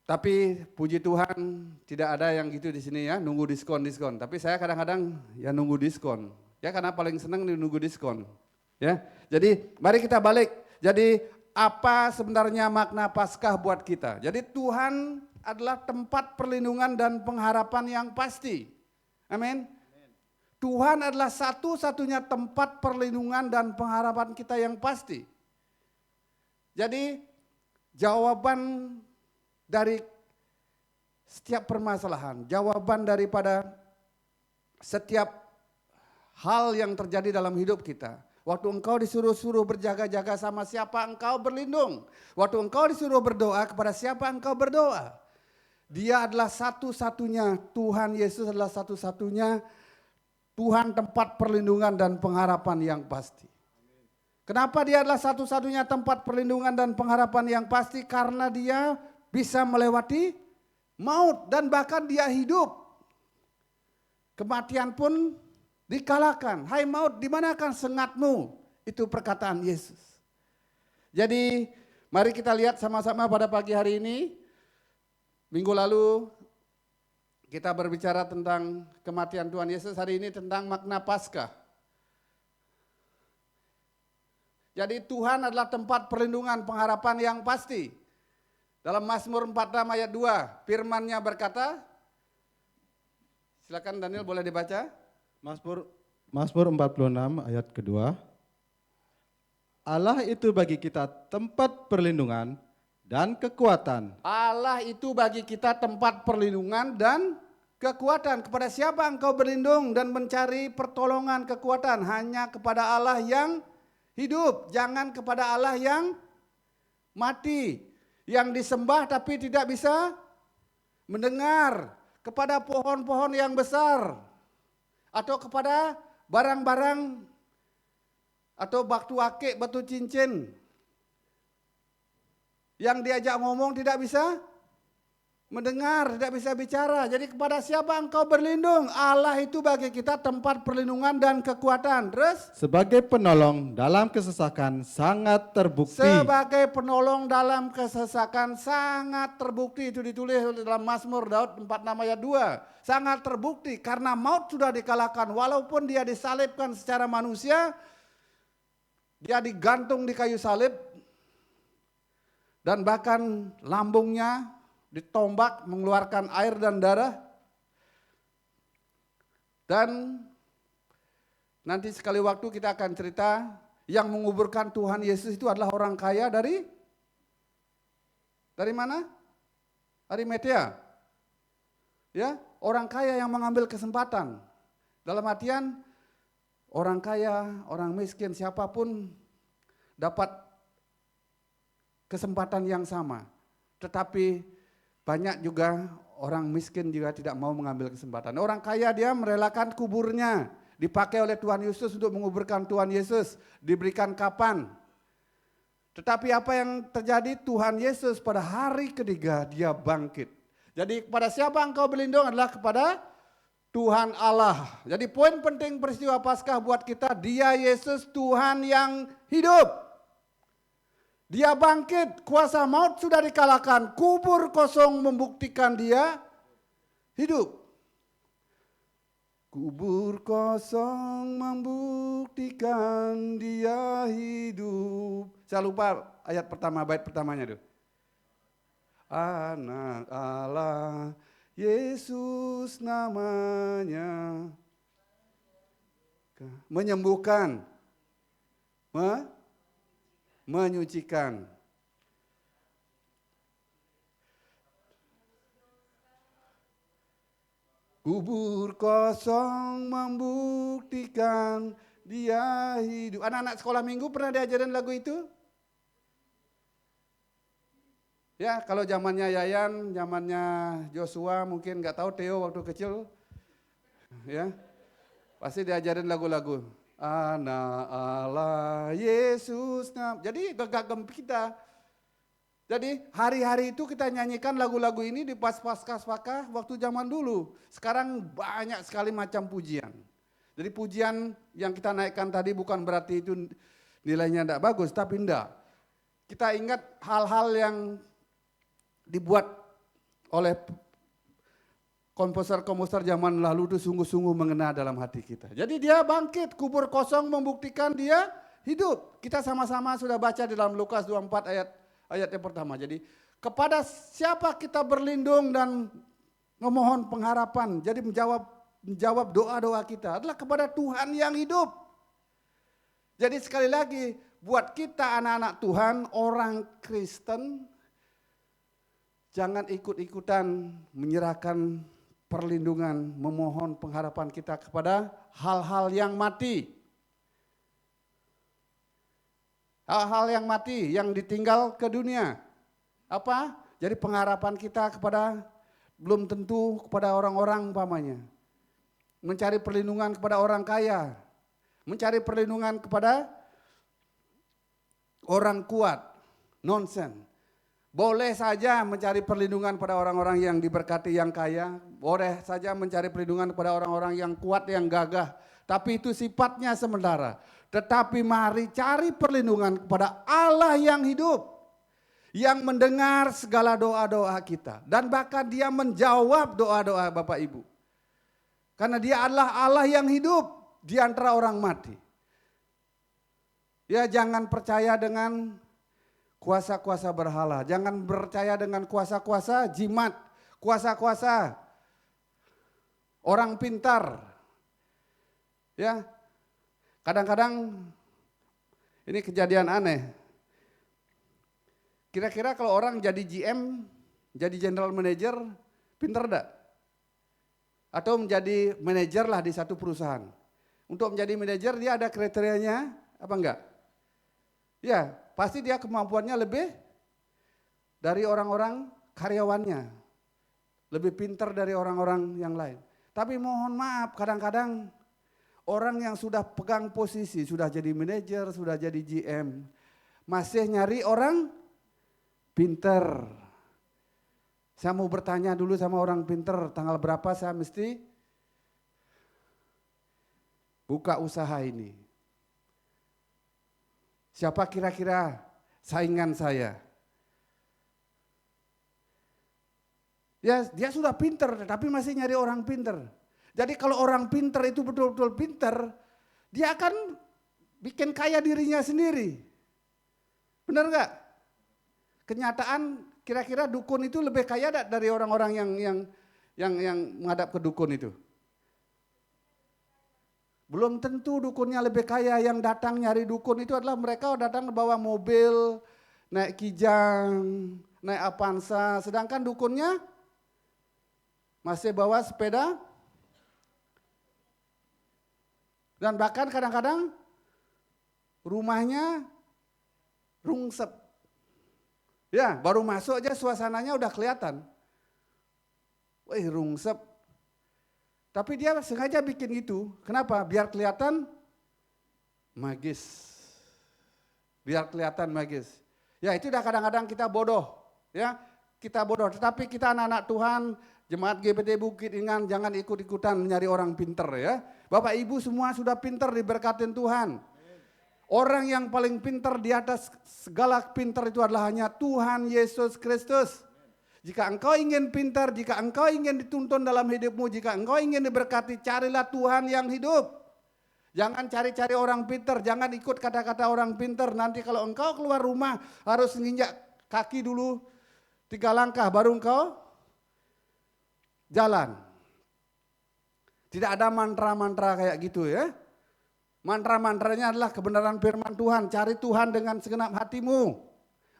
tapi puji Tuhan tidak ada yang gitu di sini ya, nunggu diskon. Tapi saya kadang-kadang ya nunggu diskon. Ya karena paling senang nunggu diskon. Ya, jadi mari kita balik. Jadi apa sebenarnya makna Paskah buat kita? Jadi Tuhan adalah tempat perlindungan dan pengharapan yang pasti. Amin. Tuhan adalah satu-satunya tempat perlindungan dan pengharapan kita yang pasti. Jadi jawaban dari setiap permasalahan, jawaban daripada setiap hal yang terjadi dalam hidup kita. Waktu engkau disuruh berjaga-jaga sama siapa engkau berlindung. Waktu engkau disuruh berdoa kepada siapa engkau berdoa. Dia adalah satu-satunya, Tuhan Yesus adalah satu-satunya Tuhan tempat perlindungan dan pengharapan yang pasti. Kenapa dia adalah satu-satunya tempat perlindungan dan pengharapan yang pasti? Karena dia bisa melewati maut dan bahkan dia hidup. Kematian pun dikalahkan. Hai maut, di manakah sengatmu? Itu perkataan Yesus. Jadi mari kita lihat sama-sama pada pagi hari ini. Minggu lalu kita berbicara tentang kematian Tuhan Yesus, hari ini tentang makna Paskah. Jadi Tuhan adalah tempat perlindungan pengharapan yang pasti. Dalam Mazmur 46 ayat 2, firman-Nya berkata, silakan Daniel boleh dibaca. Mazmur 46 ayat kedua. Allah itu bagi kita tempat perlindungan dan kekuatan. Allah itu bagi kita tempat perlindungan dan kekuatan. Kepada siapa engkau berlindung dan mencari pertolongan kekuatan? Hanya kepada Allah yang hidup, jangan kepada Allah yang mati, yang disembah tapi tidak bisa mendengar, kepada pohon-pohon yang besar, atau kepada barang-barang, atau batu akik, batu cincin, yang diajak ngomong tidak bisa mendengar, tidak bisa bicara. Jadi kepada siapa engkau berlindung? Allah itu bagi kita tempat perlindungan dan kekuatan. Terus? Sebagai penolong dalam kesesakan sangat terbukti. Sebagai penolong dalam kesesakan sangat terbukti. Itu ditulis dalam Mazmur Daud 46 ayat 2. Sangat terbukti karena maut sudah dikalahkan. Walaupun dia disalibkan secara manusia, dia digantung di kayu salib, dan bahkan lambungnya ditombak mengeluarkan air dan darah. Dan nanti sekali waktu kita akan cerita yang menguburkan Tuhan Yesus itu adalah orang kaya dari mana? Arimatea. Ya, orang kaya yang mengambil kesempatan. Dalam artian orang kaya, orang miskin, siapapun dapat kesempatan yang sama. Tetapi banyak juga orang miskin juga tidak mau mengambil kesempatan. Orang kaya dia merelakan kuburnya, dipakai oleh Tuhan Yesus untuk menguburkan Tuhan Yesus, diberikan kapan. Tetapi apa yang terjadi? Tuhan Yesus pada hari ketiga dia bangkit. Jadi kepada siapa engkau berlindung adalah kepada Tuhan Allah. Jadi poin penting peristiwa Paskah buat kita, dia Yesus Tuhan yang hidup. Dia bangkit, kuasa maut sudah dikalahkan, kubur kosong membuktikan dia hidup. Kubur kosong membuktikan dia hidup. Saya lupa ayat pertama, bait pertamanya tuh. Anak Allah, Yesus namanya. Menyembuhkan, menyucikan. Kubur kosong membuktikan dia hidup. Anak-anak sekolah minggu pernah diajarin lagu itu? Ya, kalau zamannya Yayan, zamannya Joshua, mungkin nggak tahu, Theo waktu kecil, ya pasti diajarin lagu-lagu. Anak Allah Yesus. Jadi gegagem kita. Jadi hari-hari itu kita nyanyikan lagu-lagu ini di Paskah waktu zaman dulu. Sekarang banyak sekali macam pujian. Jadi pujian yang kita naikkan tadi bukan berarti itu nilainya tidak bagus, tapi enggak. Kita ingat hal-hal yang dibuat oleh komposer-komposer zaman lalu itu sungguh-sungguh mengena dalam hati kita. Jadi dia bangkit, kubur kosong membuktikan dia hidup. Kita sama-sama sudah baca di dalam Lukas 24 ayat yang pertama. Jadi kepada siapa kita berlindung dan memohon pengharapan. Jadi menjawab doa-doa kita adalah kepada Tuhan yang hidup. Jadi sekali lagi buat kita anak-anak Tuhan, orang Kristen, Jangan ikut-ikutan menyerahkan perlindungan, memohon pengharapan kita kepada hal-hal yang mati. Hal-hal yang mati, yang ditinggal ke dunia. Apa? Jadi pengharapan kita kepada, belum tentu kepada orang-orang umpamanya. Mencari perlindungan kepada orang kaya. Mencari perlindungan kepada orang kuat. Nonsen. Boleh saja mencari perlindungan pada orang-orang yang diberkati yang kaya. Boleh saja mencari perlindungan kepada orang-orang yang kuat, yang gagah. Tapi itu sifatnya sementara. Tetapi mari cari perlindungan kepada Allah yang hidup. Yang mendengar segala doa-doa kita. Dan bahkan dia menjawab doa-doa Bapak Ibu. Karena dia adalah Allah yang hidup di antara orang mati. Ya, jangan percaya dengan kuasa-kuasa berhala. Jangan percaya dengan kuasa-kuasa jimat. Kuasa-kuasa orang pintar. Ya, kadang-kadang ini kejadian aneh. Kira-kira kalau orang jadi GM, jadi general manager, pintar enggak? Atau menjadi manajer lah di satu perusahaan. Untuk menjadi manajer dia ada kriterianya apa enggak? Ya, pasti dia kemampuannya lebih dari orang-orang karyawannya. Lebih pintar dari orang-orang yang lain. Tapi mohon maaf, kadang-kadang orang yang sudah pegang posisi, sudah jadi manajer, sudah jadi GM, masih nyari orang pintar. Saya mau bertanya dulu sama orang pintar, tanggal berapa saya mesti buka usaha ini. Siapa kira-kira saingan saya? Ya, dia sudah pintar, tapi masih nyari orang pintar. Jadi kalau orang pintar itu betul-betul pintar, dia akan bikin kaya dirinya sendiri. Benar enggak? Kenyataan kira-kira dukun itu lebih kaya dari orang-orang yang menghadap ke dukun itu. Belum tentu dukunnya lebih kaya, yang datang nyari dukun itu adalah mereka datang bawa mobil, naik Kijang, naik Avanza, sedangkan dukunnya masih bawa sepeda. Dan bahkan kadang-kadang rumahnya rungsep. Ya, baru masuk aja suasananya udah kelihatan. Wih, rungsep. Tapi dia sengaja bikin itu. Kenapa? Biar kelihatan magis. Biar kelihatan magis. Ya, itu udah kadang-kadang kita bodoh. Ya, kita bodoh. Tetapi kita anak-anak Tuhan, Jemaat GBT Bukit Ingan, jangan ikut-ikutan mencari orang pinter ya. Bapak Ibu semua sudah pinter diberkatin Tuhan. Orang yang paling pintar di atas segala pintar itu adalah hanya Tuhan Yesus Kristus. Jika engkau ingin pintar, jika engkau ingin dituntun dalam hidupmu, jika engkau ingin diberkati, carilah Tuhan yang hidup. Jangan cari-cari orang pintar, jangan ikut kata-kata orang pintar. Nanti kalau engkau keluar rumah harus nginjak kaki dulu 3 langkah baru engkau jalan. Tidak ada mantra-mantra kayak gitu ya. Mantra-mantranya adalah kebenaran firman Tuhan. Cari Tuhan dengan segenap hatimu.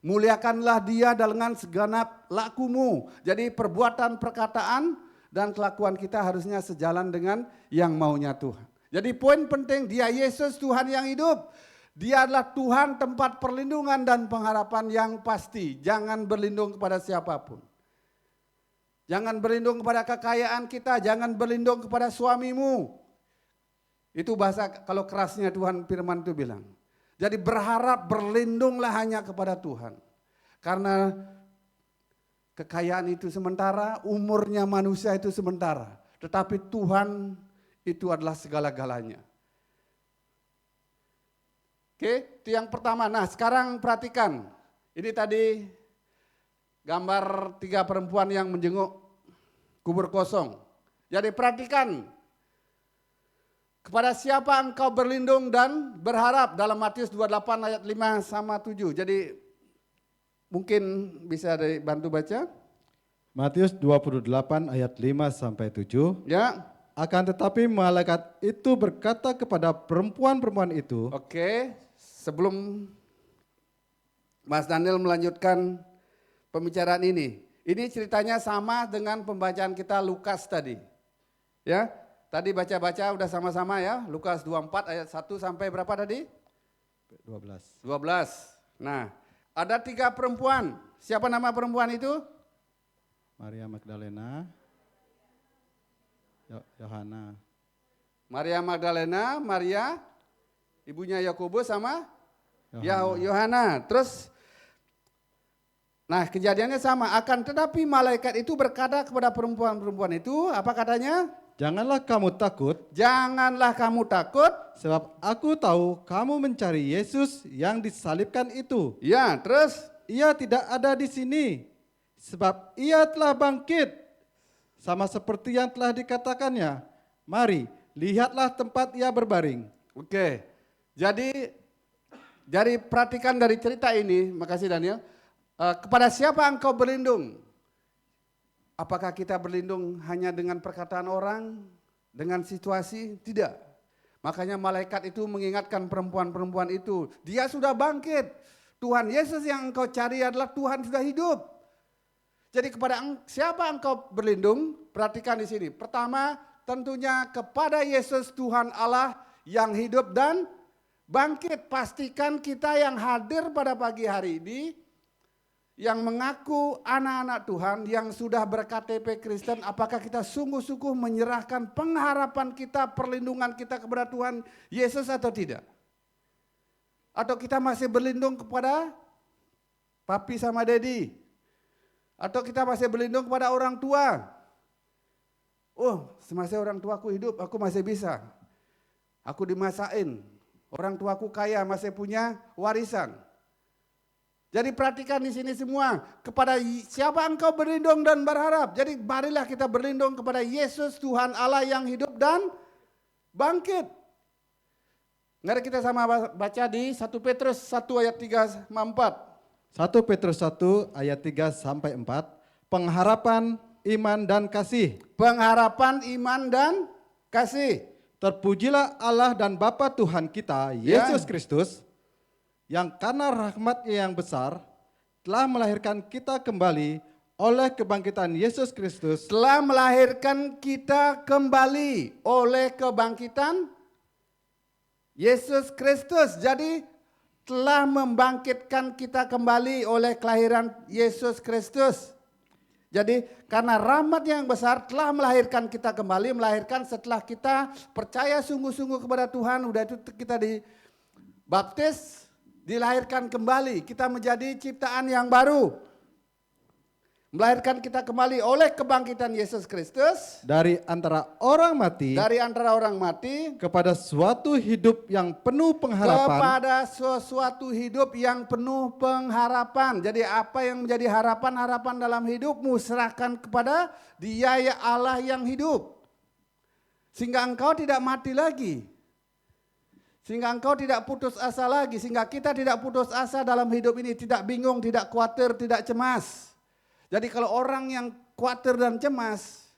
Muliakanlah dia dengan segenap lakumu. Jadi perbuatan, perkataan, dan kelakuan kita harusnya sejalan dengan yang maunya Tuhan. Jadi poin penting, dia Yesus Tuhan yang hidup. Dia adalah Tuhan tempat perlindungan dan pengharapan yang pasti. Jangan berlindung kepada siapapun. Jangan berlindung kepada kekayaan kita, jangan berlindung kepada suamimu. Itu bahasa kalau kerasnya Tuhan firman itu bilang. Jadi berharap berlindunglah hanya kepada Tuhan. Karena kekayaan itu sementara, umurnya manusia itu sementara. Tetapi Tuhan itu adalah segala-galanya. Oke, itu yang pertama. Nah sekarang perhatikan. Ini tadi gambar 3 perempuan yang menjenguk kubur kosong. Jadi perhatikan. Kepada siapa engkau berlindung dan berharap dalam Matius 28 ayat 5 sama 7. Jadi mungkin bisa dibantu baca. Matius 28 ayat 5 sampai 7. Ya. Akan tetapi malaikat itu berkata kepada perempuan-perempuan itu. Oke, sebelum Mas Daniel melanjutkan pembicaraan ini. Ini ceritanya sama dengan pembacaan kita Lukas tadi. Ya, tadi baca-baca udah sama-sama ya. Lukas 24 ayat 1 sampai berapa tadi? 12. 12. Nah, ada 3 perempuan. Siapa nama perempuan itu? Maria Magdalena, Yohana, Maria Magdalena, Maria, ibunya Yakobus sama Yohana. Yohana. Terus, nah kejadiannya sama. Akan tetapi malaikat itu berkata kepada perempuan-perempuan itu, apa katanya? Janganlah kamu takut, Janganlah kamu takut. sebab aku tahu kamu mencari Yesus yang disalibkan itu. Ya, terus Ia tidak ada di sini, sebab ia telah bangkit. Sama seperti yang telah dikatakannya. Mari, lihatlah tempat ia berbaring. oke. Jadi perhatikan dari cerita ini, makasih Daniel. Kepada siapa engkau berlindung? Apakah kita berlindung hanya dengan perkataan orang, dengan situasi? Tidak. Makanya malaikat itu mengingatkan perempuan-perempuan itu, dia sudah bangkit. Tuhan Yesus yang engkau cari adalah Tuhan sudah hidup. Jadi kepada siapa engkau berlindung? Perhatikan di sini. Pertama, tentunya kepada Yesus Tuhan Allah yang hidup dan bangkit. Pastikan kita yang hadir pada pagi hari ini, yang mengaku anak-anak Tuhan, yang sudah ber-KTP Kristen, apakah kita sungguh-sungguh menyerahkan pengharapan kita, perlindungan kita kepada Tuhan Yesus atau tidak? Atau kita masih berlindung kepada papi sama dedi? Atau kita masih berlindung kepada orang tua? Oh, semasa orang tuaku hidup, aku masih bisa. Aku dimasain. Orang tuaku kaya, masih punya warisan. Jadi perhatikan di sini semua, kepada siapa engkau berlindung dan berharap. Jadi marilah kita berlindung kepada Yesus Tuhan Allah yang hidup dan bangkit. Mari kita sama baca di 1 Petrus 1 ayat 3 sampai 4. 1 Petrus 1 ayat 3 sampai 4. Pengharapan, iman dan kasih. Pengharapan, iman dan kasih. Terpujilah Allah dan Bapa Tuhan kita, Yesus Kristus, yang karena rahmat-Nya yang besar telah melahirkan kita kembali oleh kebangkitan Yesus Kristus. Telah melahirkan kita kembali oleh kebangkitan Yesus Kristus. Jadi telah membangkitkan kita kembali oleh kelahiran Yesus Kristus. Jadi karena rahmat yang besar telah melahirkan kita kembali, melahirkan setelah kita percaya sungguh-sungguh kepada Tuhan, udah itu kita dibaptis, dilahirkan kembali, kita menjadi ciptaan yang baru. Melahirkan kita kembali oleh kebangkitan Yesus Kristus. Dari antara orang mati. Dari antara orang mati. Kepada suatu hidup yang penuh pengharapan. Kepada sesuatu hidup yang penuh pengharapan. Jadi apa yang menjadi harapan-harapan dalam hidupmu, serahkan kepada Dia ya Allah yang hidup. Sehingga engkau tidak mati lagi. Sehingga engkau tidak putus asa lagi. Sehingga kita tidak putus asa dalam hidup ini. Tidak bingung, tidak khawatir, tidak cemas. Jadi kalau orang yang khawatir dan cemas,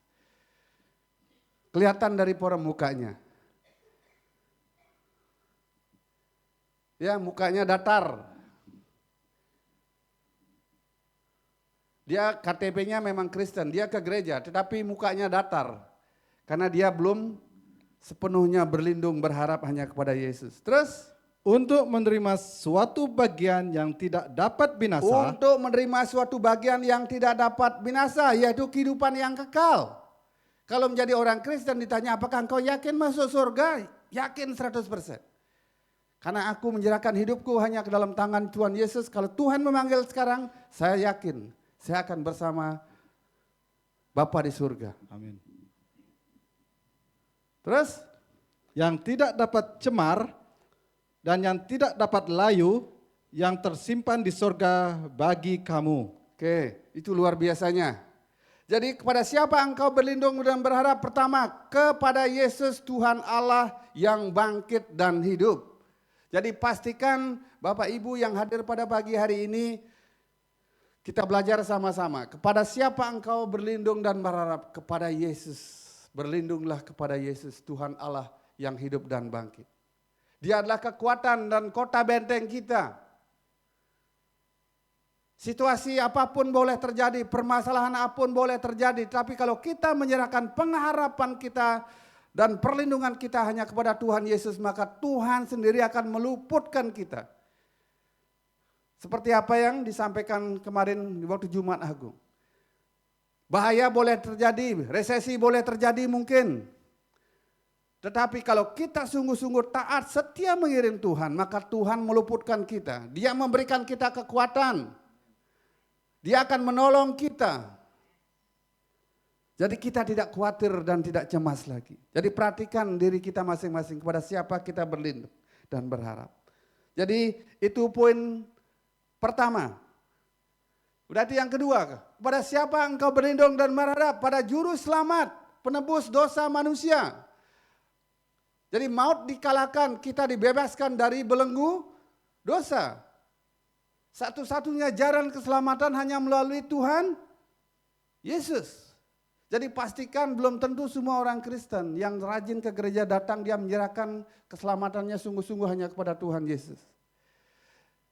kelihatan dari pola mukanya. Ya, mukanya datar. Dia KTP-nya memang Kristen, dia ke gereja, tetapi mukanya datar. Karena dia belum sepenuhnya berlindung berharap hanya kepada Yesus. Terus untuk menerima suatu bagian yang tidak dapat binasa. Untuk menerima suatu bagian yang tidak dapat binasa, yaitu kehidupan yang kekal. Kalau menjadi orang Kristen ditanya, apakah engkau yakin masuk surga? Yakin 100%. Karena aku menyerahkan hidupku hanya ke dalam tangan Tuhan Yesus. Kalau Tuhan memanggil sekarang, saya yakin saya akan bersama Bapa di surga. Amin. Terus? Yang tidak dapat cemar dan yang tidak dapat layu, yang tersimpan di sorga bagi kamu. Oke, itu luar biasanya. Jadi kepada siapa engkau berlindung dan berharap? Pertama, kepada Yesus Tuhan Allah yang bangkit dan hidup. Jadi pastikan Bapak Ibu yang hadir pada pagi hari ini, kita belajar sama-sama. Kepada siapa engkau berlindung dan berharap? Kepada Yesus. Berlindunglah kepada Yesus Tuhan Allah yang hidup dan bangkit. Dia adalah kekuatan dan kota benteng kita. Situasi apapun boleh terjadi, permasalahan apapun boleh terjadi. Tapi kalau kita menyerahkan pengharapan kita dan perlindungan kita hanya kepada Tuhan Yesus, maka Tuhan sendiri akan meluputkan kita. Seperti apa yang disampaikan kemarin di waktu Jumat Agung. Bahaya boleh terjadi, resesi boleh terjadi mungkin. Tetapi kalau kita sungguh-sungguh taat, setia mengiring Tuhan, maka Tuhan meluputkan kita. Dia memberikan kita kekuatan. Dia akan menolong kita. Jadi kita tidak khawatir dan tidak cemas lagi. Jadi perhatikan diri kita masing-masing kepada siapa kita berlindung dan berharap. Jadi itu poin pertama. Berarti yang kedua, kepada siapa engkau berlindung dan berharap? Pada juru selamat, penebus dosa manusia. Jadi maut dikalahkan, kita dibebaskan dari belenggu dosa. Satu-satunya jalan keselamatan hanya melalui Tuhan Yesus. Jadi pastikan belum tentu semua orang Kristen yang rajin ke gereja datang dia menyerahkan keselamatannya sungguh-sungguh hanya kepada Tuhan Yesus.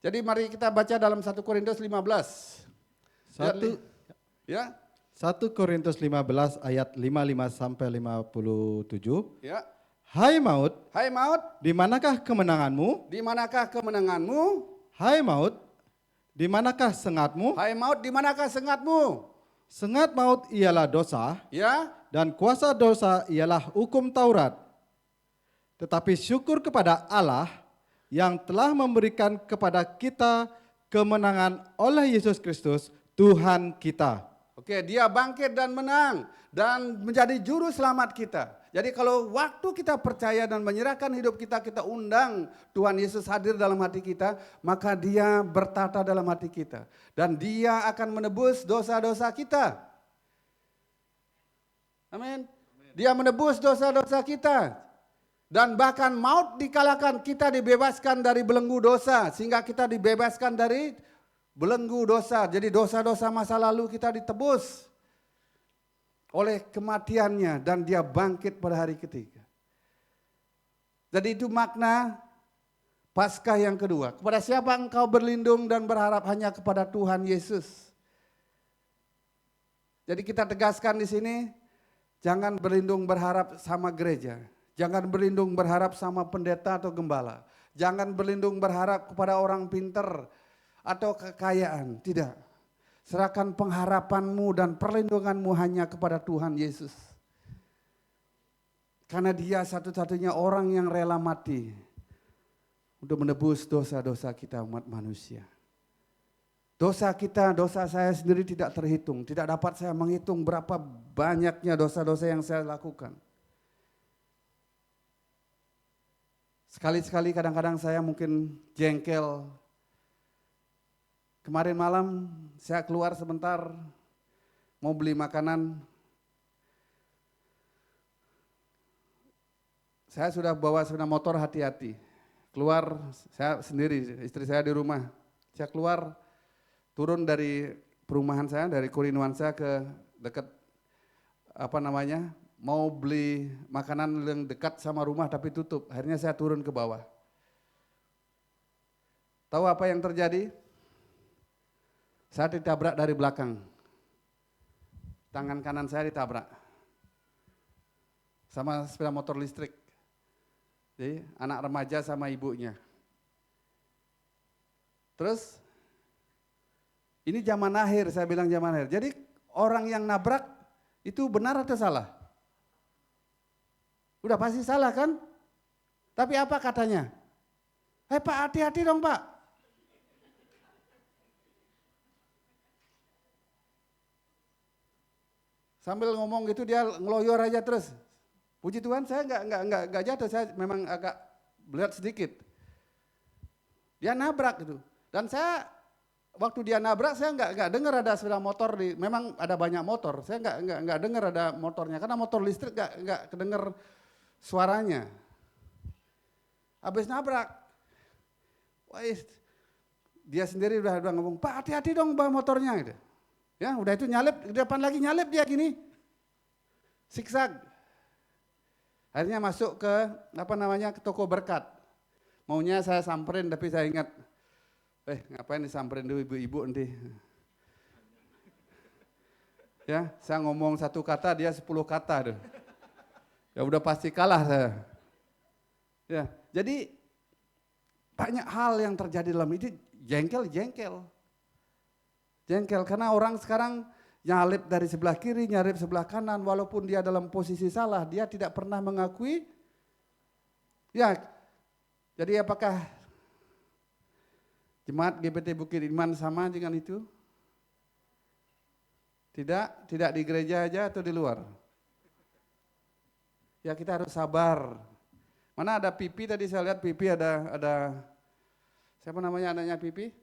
Jadi mari kita baca dalam 1 Korintus 15. 1 Korintus 15 ayat 55 sampai 57. Ya. Hai maut, Di manakah kemenanganmu? Di manakah kemenanganmu? Hai maut, di manakah sengatmu? Hai maut, di manakah sengatmu? Sengat maut ialah dosa, Ya. dan kuasa dosa ialah hukum Taurat. Tetapi syukur kepada Allah yang telah memberikan kepada kita kemenangan oleh Yesus Kristus, Tuhan kita. Oke, dia bangkit dan menang dan menjadi juru selamat kita. Jadi kalau waktu kita percaya dan menyerahkan hidup kita, kita undang Tuhan Yesus hadir dalam hati kita, maka dia bertata dalam hati kita. Dan dia akan menebus dosa-dosa kita. Amin. Dia menebus dosa-dosa kita. Dan bahkan maut dikalahkan, kita dibebaskan dari belenggu dosa. Sehingga kita dibebaskan dari belenggu dosa. Jadi dosa-dosa masa lalu kita ditebus oleh kematiannya dan dia bangkit pada hari ketiga. Jadi itu makna Paskah yang kedua. Kepada siapa engkau berlindung dan berharap? Hanya kepada Tuhan Yesus. Jadi kita tegaskan di sini, jangan berlindung berharap sama gereja. Jangan berlindung berharap sama pendeta atau gembala. Jangan berlindung berharap kepada orang pinter atau kekayaan. Tidak. Serahkan pengharapanmu dan perlindunganmu hanya kepada Tuhan Yesus. Karena dia satu-satunya orang yang rela mati untuk menebus dosa-dosa kita umat manusia. Dosa kita, dosa saya sendiri tidak terhitung. Tidak dapat saya menghitung berapa banyaknya dosa-dosa yang saya lakukan. Sekali-sekali kadang-kadang saya mungkin jengkel. Kemarin malam saya keluar sebentar mau beli makanan. Saya sudah bawa sepeda motor hati-hati. Keluar saya sendiri, istri saya di rumah. Saya keluar turun dari perumahan saya, dari Kurinuan saya ke dekat mau beli makanan yang dekat sama rumah tapi tutup. Akhirnya saya turun ke bawah. Tahu apa yang terjadi? Saya ditabrak dari belakang. Tangan kanan saya ditabrak. Sama sepeda motor listrik. Jadi anak remaja sama ibunya. Terus ini zaman akhir, saya bilang zaman akhir. Jadi orang yang nabrak itu benar atau salah? Udah pasti salah kan? Tapi apa katanya? Pak, hati-hati dong Pak. Sambil ngomong gitu dia ngeloyor aja terus. Puji Tuhan saya nggak jatuh, saya memang agak berat sedikit. Dia nabrak gitu. Dan saya waktu dia nabrak saya nggak dengar ada sepeda motor memang ada banyak motor. Saya nggak dengar ada motornya karena motor listrik nggak kedenger suaranya. Habis nabrak, dia sendiri udah ngomong, Pak hati-hati dong bawa motornya gitu. Ya udah itu nyalip, di depan lagi nyalip dia gini. Zigzag. Akhirnya masuk ke ke toko berkat. Maunya saya samperin tapi saya ingat Ngapain disamperin dulu ibu-ibu nanti. Ya, saya ngomong 1 kata, dia 10 kata tuh. Ya udah pasti kalah saya. Ya, jadi banyak hal yang terjadi dalam itu jengkel karena orang sekarang nyalip dari sebelah kiri, nyalip sebelah kanan, walaupun dia dalam posisi salah, dia tidak pernah mengakui. Ya, jadi apakah Jemaat GPT Bukit Iman sama dengan itu? Tidak di gereja aja atau di luar? Ya kita harus sabar. Mana ada Pipi tadi saya lihat Pipi ada siapa namanya anaknya Pipi?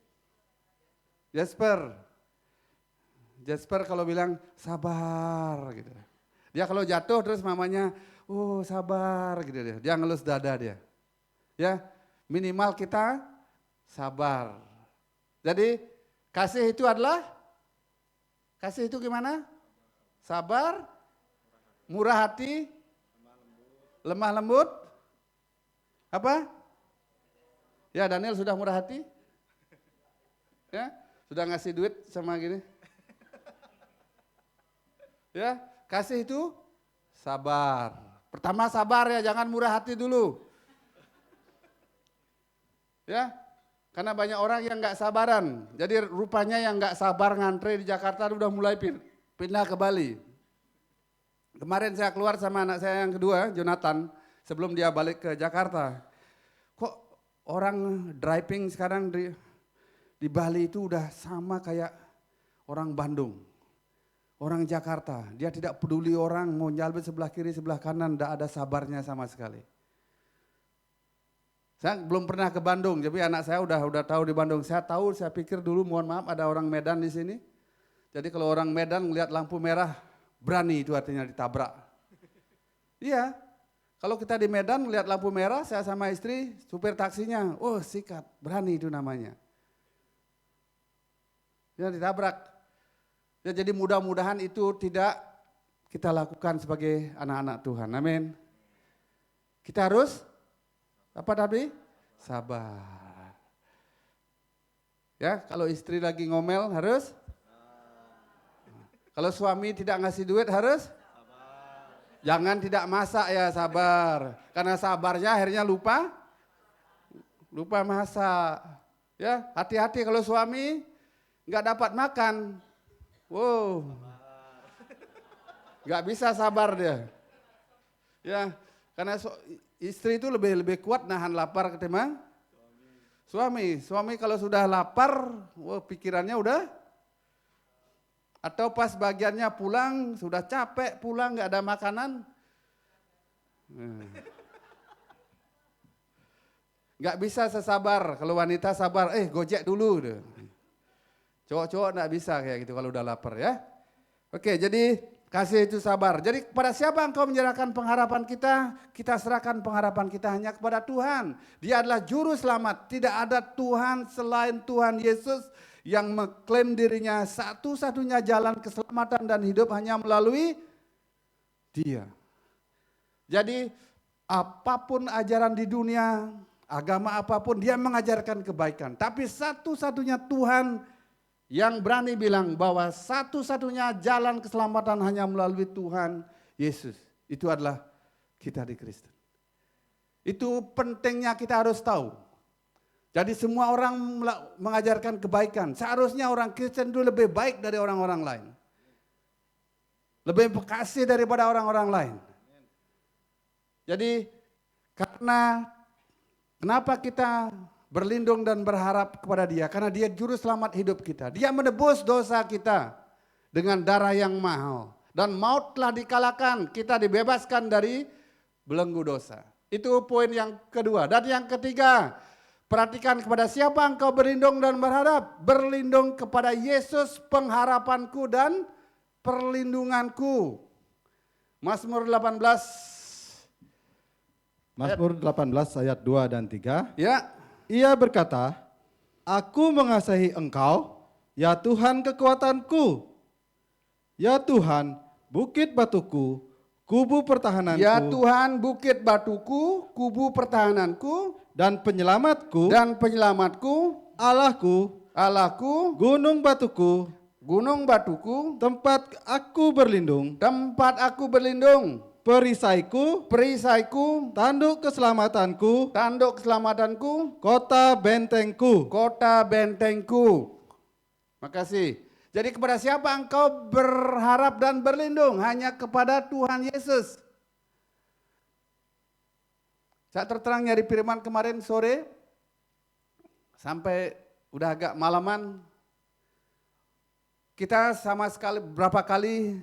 Jasper kalau bilang sabar gitu. Dia kalau jatuh terus mamanya, oh sabar gitu dia. Dia ngelus dada dia. Ya, minimal kita sabar. Jadi kasih itu gimana? Sabar, murah hati, lemah lembut. Apa? Ya Daniel sudah murah hati? Ya, sudah ngasih duit sama gini. Ya, kasih itu sabar. Pertama sabar ya, jangan murah hati dulu. Ya, karena banyak orang yang nggak sabaran. Jadi rupanya yang nggak sabar ngantri di Jakarta udah mulai pindah ke Bali. Kemarin saya keluar sama anak saya yang kedua, Jonathan, sebelum dia balik ke Jakarta. Kok orang driving sekarang di Bali itu udah sama kayak orang Bandung. Orang Jakarta, dia tidak peduli orang mau nyalip sebelah kiri, sebelah kanan, tidak ada sabarnya sama sekali. Saya belum pernah ke Bandung, jadi anak saya udah tahu di Bandung. Saya pikir dulu mohon maaf ada orang Medan di sini. Jadi kalau orang Medan melihat lampu merah, berani itu artinya ditabrak. Iya, kalau kita di Medan melihat lampu merah, saya sama istri, supir taksinya, oh sikat, berani itu namanya. Ya ditabrak. Ya, jadi mudah-mudahan itu tidak kita lakukan sebagai anak-anak Tuhan. Amin. Kita harus apa tadi? Sabar. Ya, kalau istri lagi ngomel harus. Kalau suami tidak ngasih duit harus. Jangan tidak masak ya, sabar. Karena sabarnya akhirnya lupa masak. Ya, hati-hati kalau suami nggak dapat makan. Wow, nggak bisa sabar dia. Ya, karena istri itu lebih kuat nahan lapar ketimbang suami. Suami kalau sudah lapar, pikirannya udah. Atau pas bagiannya pulang, sudah capek pulang nggak ada makanan. Nggak bisa sesabar. Kalau wanita sabar, gojek dulu deh. Cowok-cowok enggak bisa kayak gitu kalau udah lapar ya. Oke, jadi kasih itu sabar. Jadi kepada siapa engkau menyerahkan pengharapan kita? Kita serahkan pengharapan kita hanya kepada Tuhan. Dia adalah juru selamat. Tidak ada Tuhan selain Tuhan Yesus yang mengklaim dirinya satu-satunya jalan keselamatan dan hidup hanya melalui Dia. Jadi apapun ajaran di dunia, agama apapun, dia mengajarkan kebaikan. Tapi satu-satunya Tuhan yang berani bilang bahwa satu-satunya jalan keselamatan hanya melalui Tuhan Yesus. Itu adalah kita di Kristen. Itu pentingnya kita harus tahu. Jadi semua orang mengajarkan kebaikan. Seharusnya orang Kristen itu lebih baik dari orang-orang lain. Lebih bekasih daripada orang-orang lain. Jadi kenapa kita berlindung dan berharap kepada Dia? Karena Dia juru selamat hidup kita. Dia menebus dosa kita dengan darah yang mahal. Dan maut telah dikalahkan, kita dibebaskan dari belenggu dosa. Itu poin yang kedua. Dan yang ketiga, perhatikan kepada siapa engkau berlindung dan berharap. Berlindung kepada Yesus pengharapanku dan perlindunganku. Mazmur 18. Mazmur 18 ayat 2 dan 3. Ya. Ia berkata, aku mengasihi engkau, ya Tuhan kekuatanku. Ya Tuhan, bukit batuku, kubu pertahananku. Ya Tuhan, bukit batuku, kubu pertahananku. Dan penyelamatku. Dan penyelamatku. Allahku, Allahku, gunung batuku, gunung batuku, tempat aku berlindung, tempat aku berlindung, perisaiku, perisaiku, tanduk keselamatanku, tanduk keselamatanku, kota bentengku. kota bentengku. Makasih. Jadi kepada siapa engkau berharap dan berlindung? Hanya kepada Tuhan Yesus. Saya terterang nyari firman kemarin sore, sampai udah agak malaman, kita sama sekali berapa kali,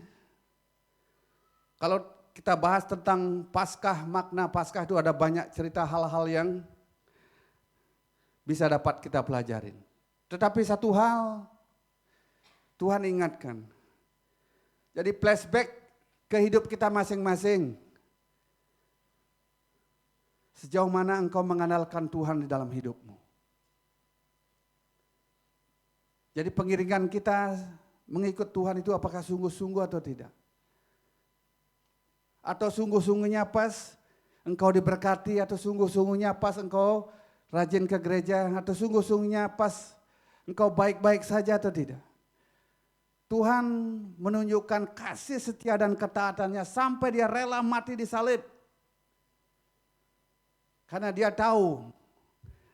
kalau kita bahas tentang Paskah, makna Paskah itu ada banyak cerita hal-hal yang bisa dapat kita pelajarin. Tetapi satu hal, Tuhan ingatkan. Jadi flashback ke hidup kita masing-masing. Sejauh mana engkau mengandalkan Tuhan di dalam hidupmu. Jadi pengiringan kita mengikut Tuhan itu apakah sungguh-sungguh atau tidak? Atau sungguh-sungguhnya pas engkau diberkati, atau sungguh-sungguhnya pas engkau rajin ke gereja, atau sungguh-sungguhnya pas engkau baik-baik saja atau tidak? Tuhan menunjukkan kasih setia dan ketaatannya sampai dia rela mati di salib. Karena dia tahu,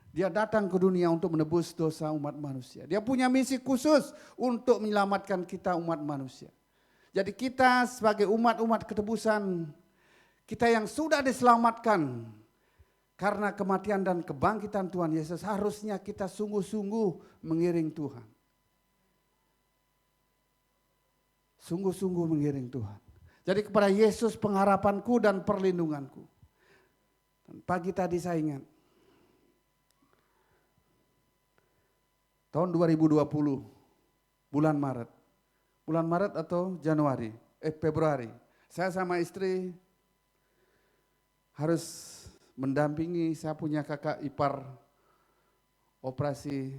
dia datang ke dunia untuk menebus dosa umat manusia. Dia punya misi khusus untuk menyelamatkan kita umat manusia. Jadi kita sebagai umat-umat ketebusan, kita yang sudah diselamatkan karena kematian dan kebangkitan Tuhan Yesus, harusnya kita sungguh-sungguh mengiring Tuhan. Sungguh-sungguh mengiring Tuhan. Jadi kepada Yesus pengharapanku dan perlindunganku. Dan pagi tadi saya ingat, tahun 2020, bulan Maret atau Februari, saya sama istri harus mendampingi, saya punya kakak ipar operasi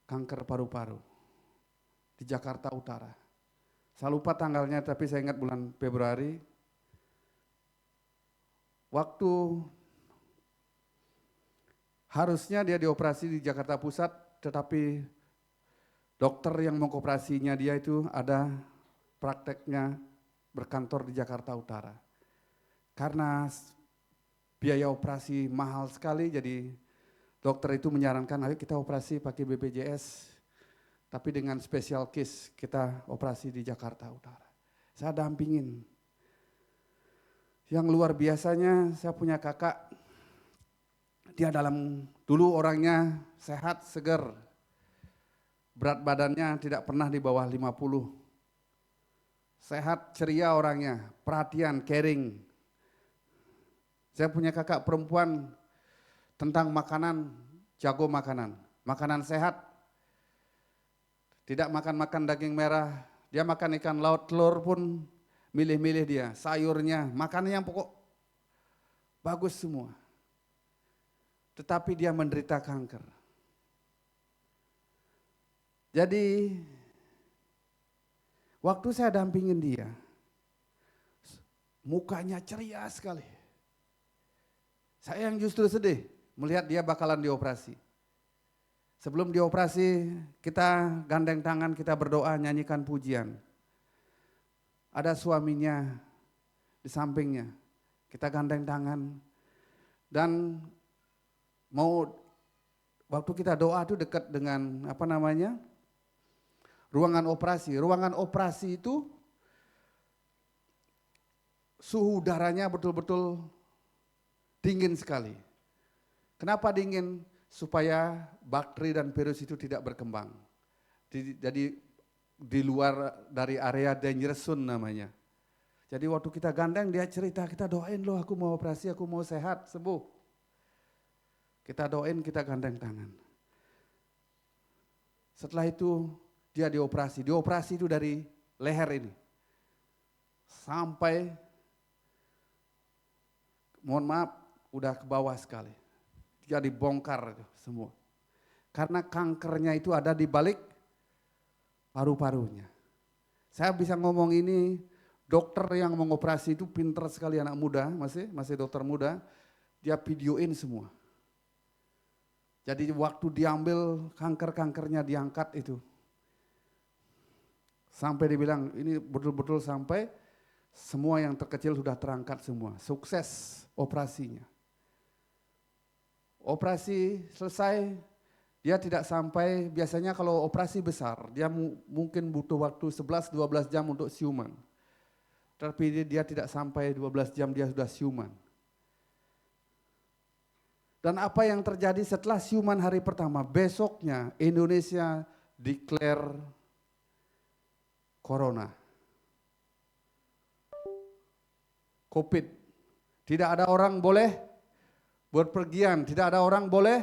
kanker paru-paru di Jakarta Utara. Saya lupa tanggalnya tapi saya ingat bulan Februari. Waktu harusnya dia dioperasi di Jakarta Pusat, tetapi dokter yang mengoperasinya dia itu ada prakteknya berkantor di Jakarta Utara. Karena biaya operasi mahal sekali, jadi dokter itu menyarankan ayo kita operasi pakai BPJS, tapi dengan special case kita operasi di Jakarta Utara. Saya dampingin. Yang luar biasanya saya punya kakak, dia dulu orangnya sehat, seger. Berat badannya tidak pernah di bawah 50. Sehat, ceria orangnya, perhatian, caring. Saya punya kakak perempuan, tentang makanan, jago makanan. Makanan sehat, tidak makan daging merah, dia makan ikan laut, telur pun milih-milih dia, sayurnya, makanan yang pokok bagus semua. Tetapi dia menderita kanker. Jadi waktu saya dampingin dia, mukanya ceria sekali. Saya yang justru sedih melihat dia bakalan dioperasi. Sebelum dioperasi kita gandeng tangan, kita berdoa, nyanyikan pujian. Ada suaminya di sampingnya, kita gandeng tangan. Dan waktu kita doa itu dekat dengan ruangan operasi. Ruangan operasi itu suhu udaranya betul-betul dingin sekali. Kenapa dingin? Supaya bakteri dan virus itu tidak berkembang. Jadi di luar dari area dangerous zone namanya. Jadi waktu kita gandeng dia cerita, kita doain loh aku mau operasi, aku mau sehat, sembuh. Kita doain, kita gandeng tangan. Setelah itu dia dioperasi itu dari leher ini. Sampai, mohon maaf, udah ke bawah sekali. Dia dibongkar itu semua. Karena kankernya itu ada di balik paru-parunya. Saya bisa ngomong ini, dokter yang mengoperasi itu pinter sekali, anak muda, masih dokter muda, dia videoin semua. Jadi waktu diambil kanker-kankernya diangkat itu. Sampai dibilang ini betul-betul sampai semua yang terkecil sudah terangkat semua. Sukses operasinya. Operasi selesai, dia tidak sampai, biasanya kalau operasi besar, dia mungkin butuh waktu 11-12 jam untuk siuman. Tapi dia tidak sampai 12 jam dia sudah siuman. Dan apa yang terjadi setelah siuman hari pertama, besoknya Indonesia declare corona. COVID. Tidak ada orang boleh berpergian, tidak ada orang boleh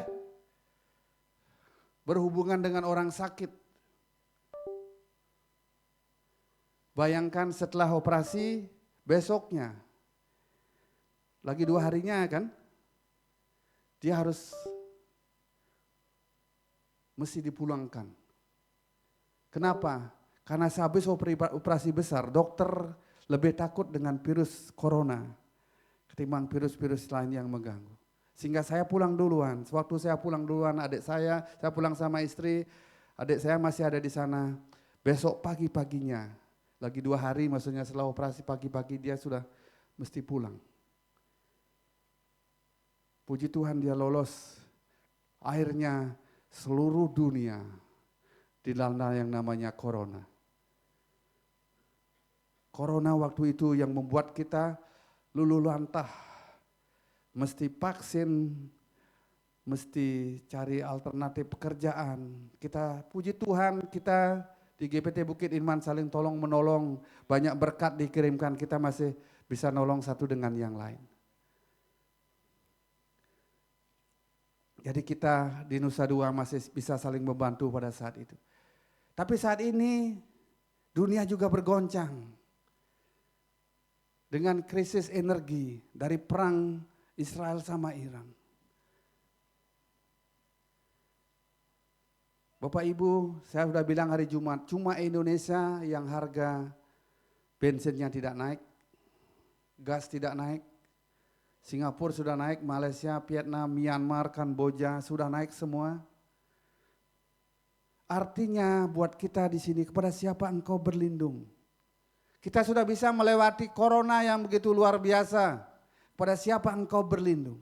berhubungan dengan orang sakit. Bayangkan setelah operasi, besoknya, lagi 2 harinya kan, dia harus mesti dipulangkan. Kenapa? Karena sehabis operasi besar, dokter lebih takut dengan virus corona ketimbang virus-virus lain yang mengganggu. Sehingga saya pulang duluan. Sewaktu saya pulang duluan, adik saya pulang sama istri, adik saya masih ada di sana. Besok pagi-paginya, lagi 2 hari maksudnya setelah operasi pagi-pagi dia sudah mesti pulang. Puji Tuhan dia lolos. Akhirnya seluruh dunia dilanda yang namanya corona. Corona waktu itu yang membuat kita luluh lantah. Mesti vaksin, mesti cari alternatif pekerjaan. Kita puji Tuhan, kita di GPT Bukit Iman saling tolong menolong. Banyak berkat dikirimkan, kita masih bisa nolong satu dengan yang lain. Jadi kita di Nusa Dua masih bisa saling membantu pada saat itu. Tapi saat ini dunia juga bergoncang. Dengan krisis energi dari perang Israel sama Iran. Bapak Ibu, saya sudah bilang hari Jumat, cuma Indonesia yang harga bensinnya tidak naik, gas tidak naik, Singapura sudah naik, Malaysia, Vietnam, Myanmar, Kamboja sudah naik semua. Artinya buat kita di sini, kepada siapa engkau berlindung? Kita sudah bisa melewati corona yang begitu luar biasa. Pada siapa engkau berlindung?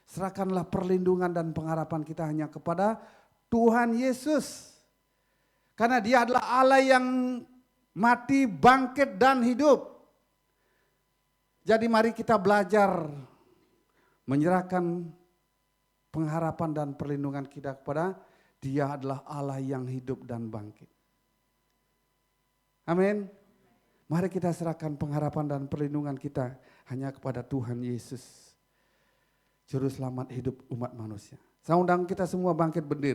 Serahkanlah perlindungan dan pengharapan kita hanya kepada Tuhan Yesus. Karena dia adalah Allah yang mati, bangkit dan hidup. Jadi mari kita belajar menyerahkan pengharapan dan perlindungan kita kepada dia adalah Allah yang hidup dan bangkit. Amin. Mari kita serahkan pengharapan dan perlindungan kita hanya kepada Tuhan Yesus, Juru Selamat hidup umat manusia. Saya undang kita semua bangkit berdiri.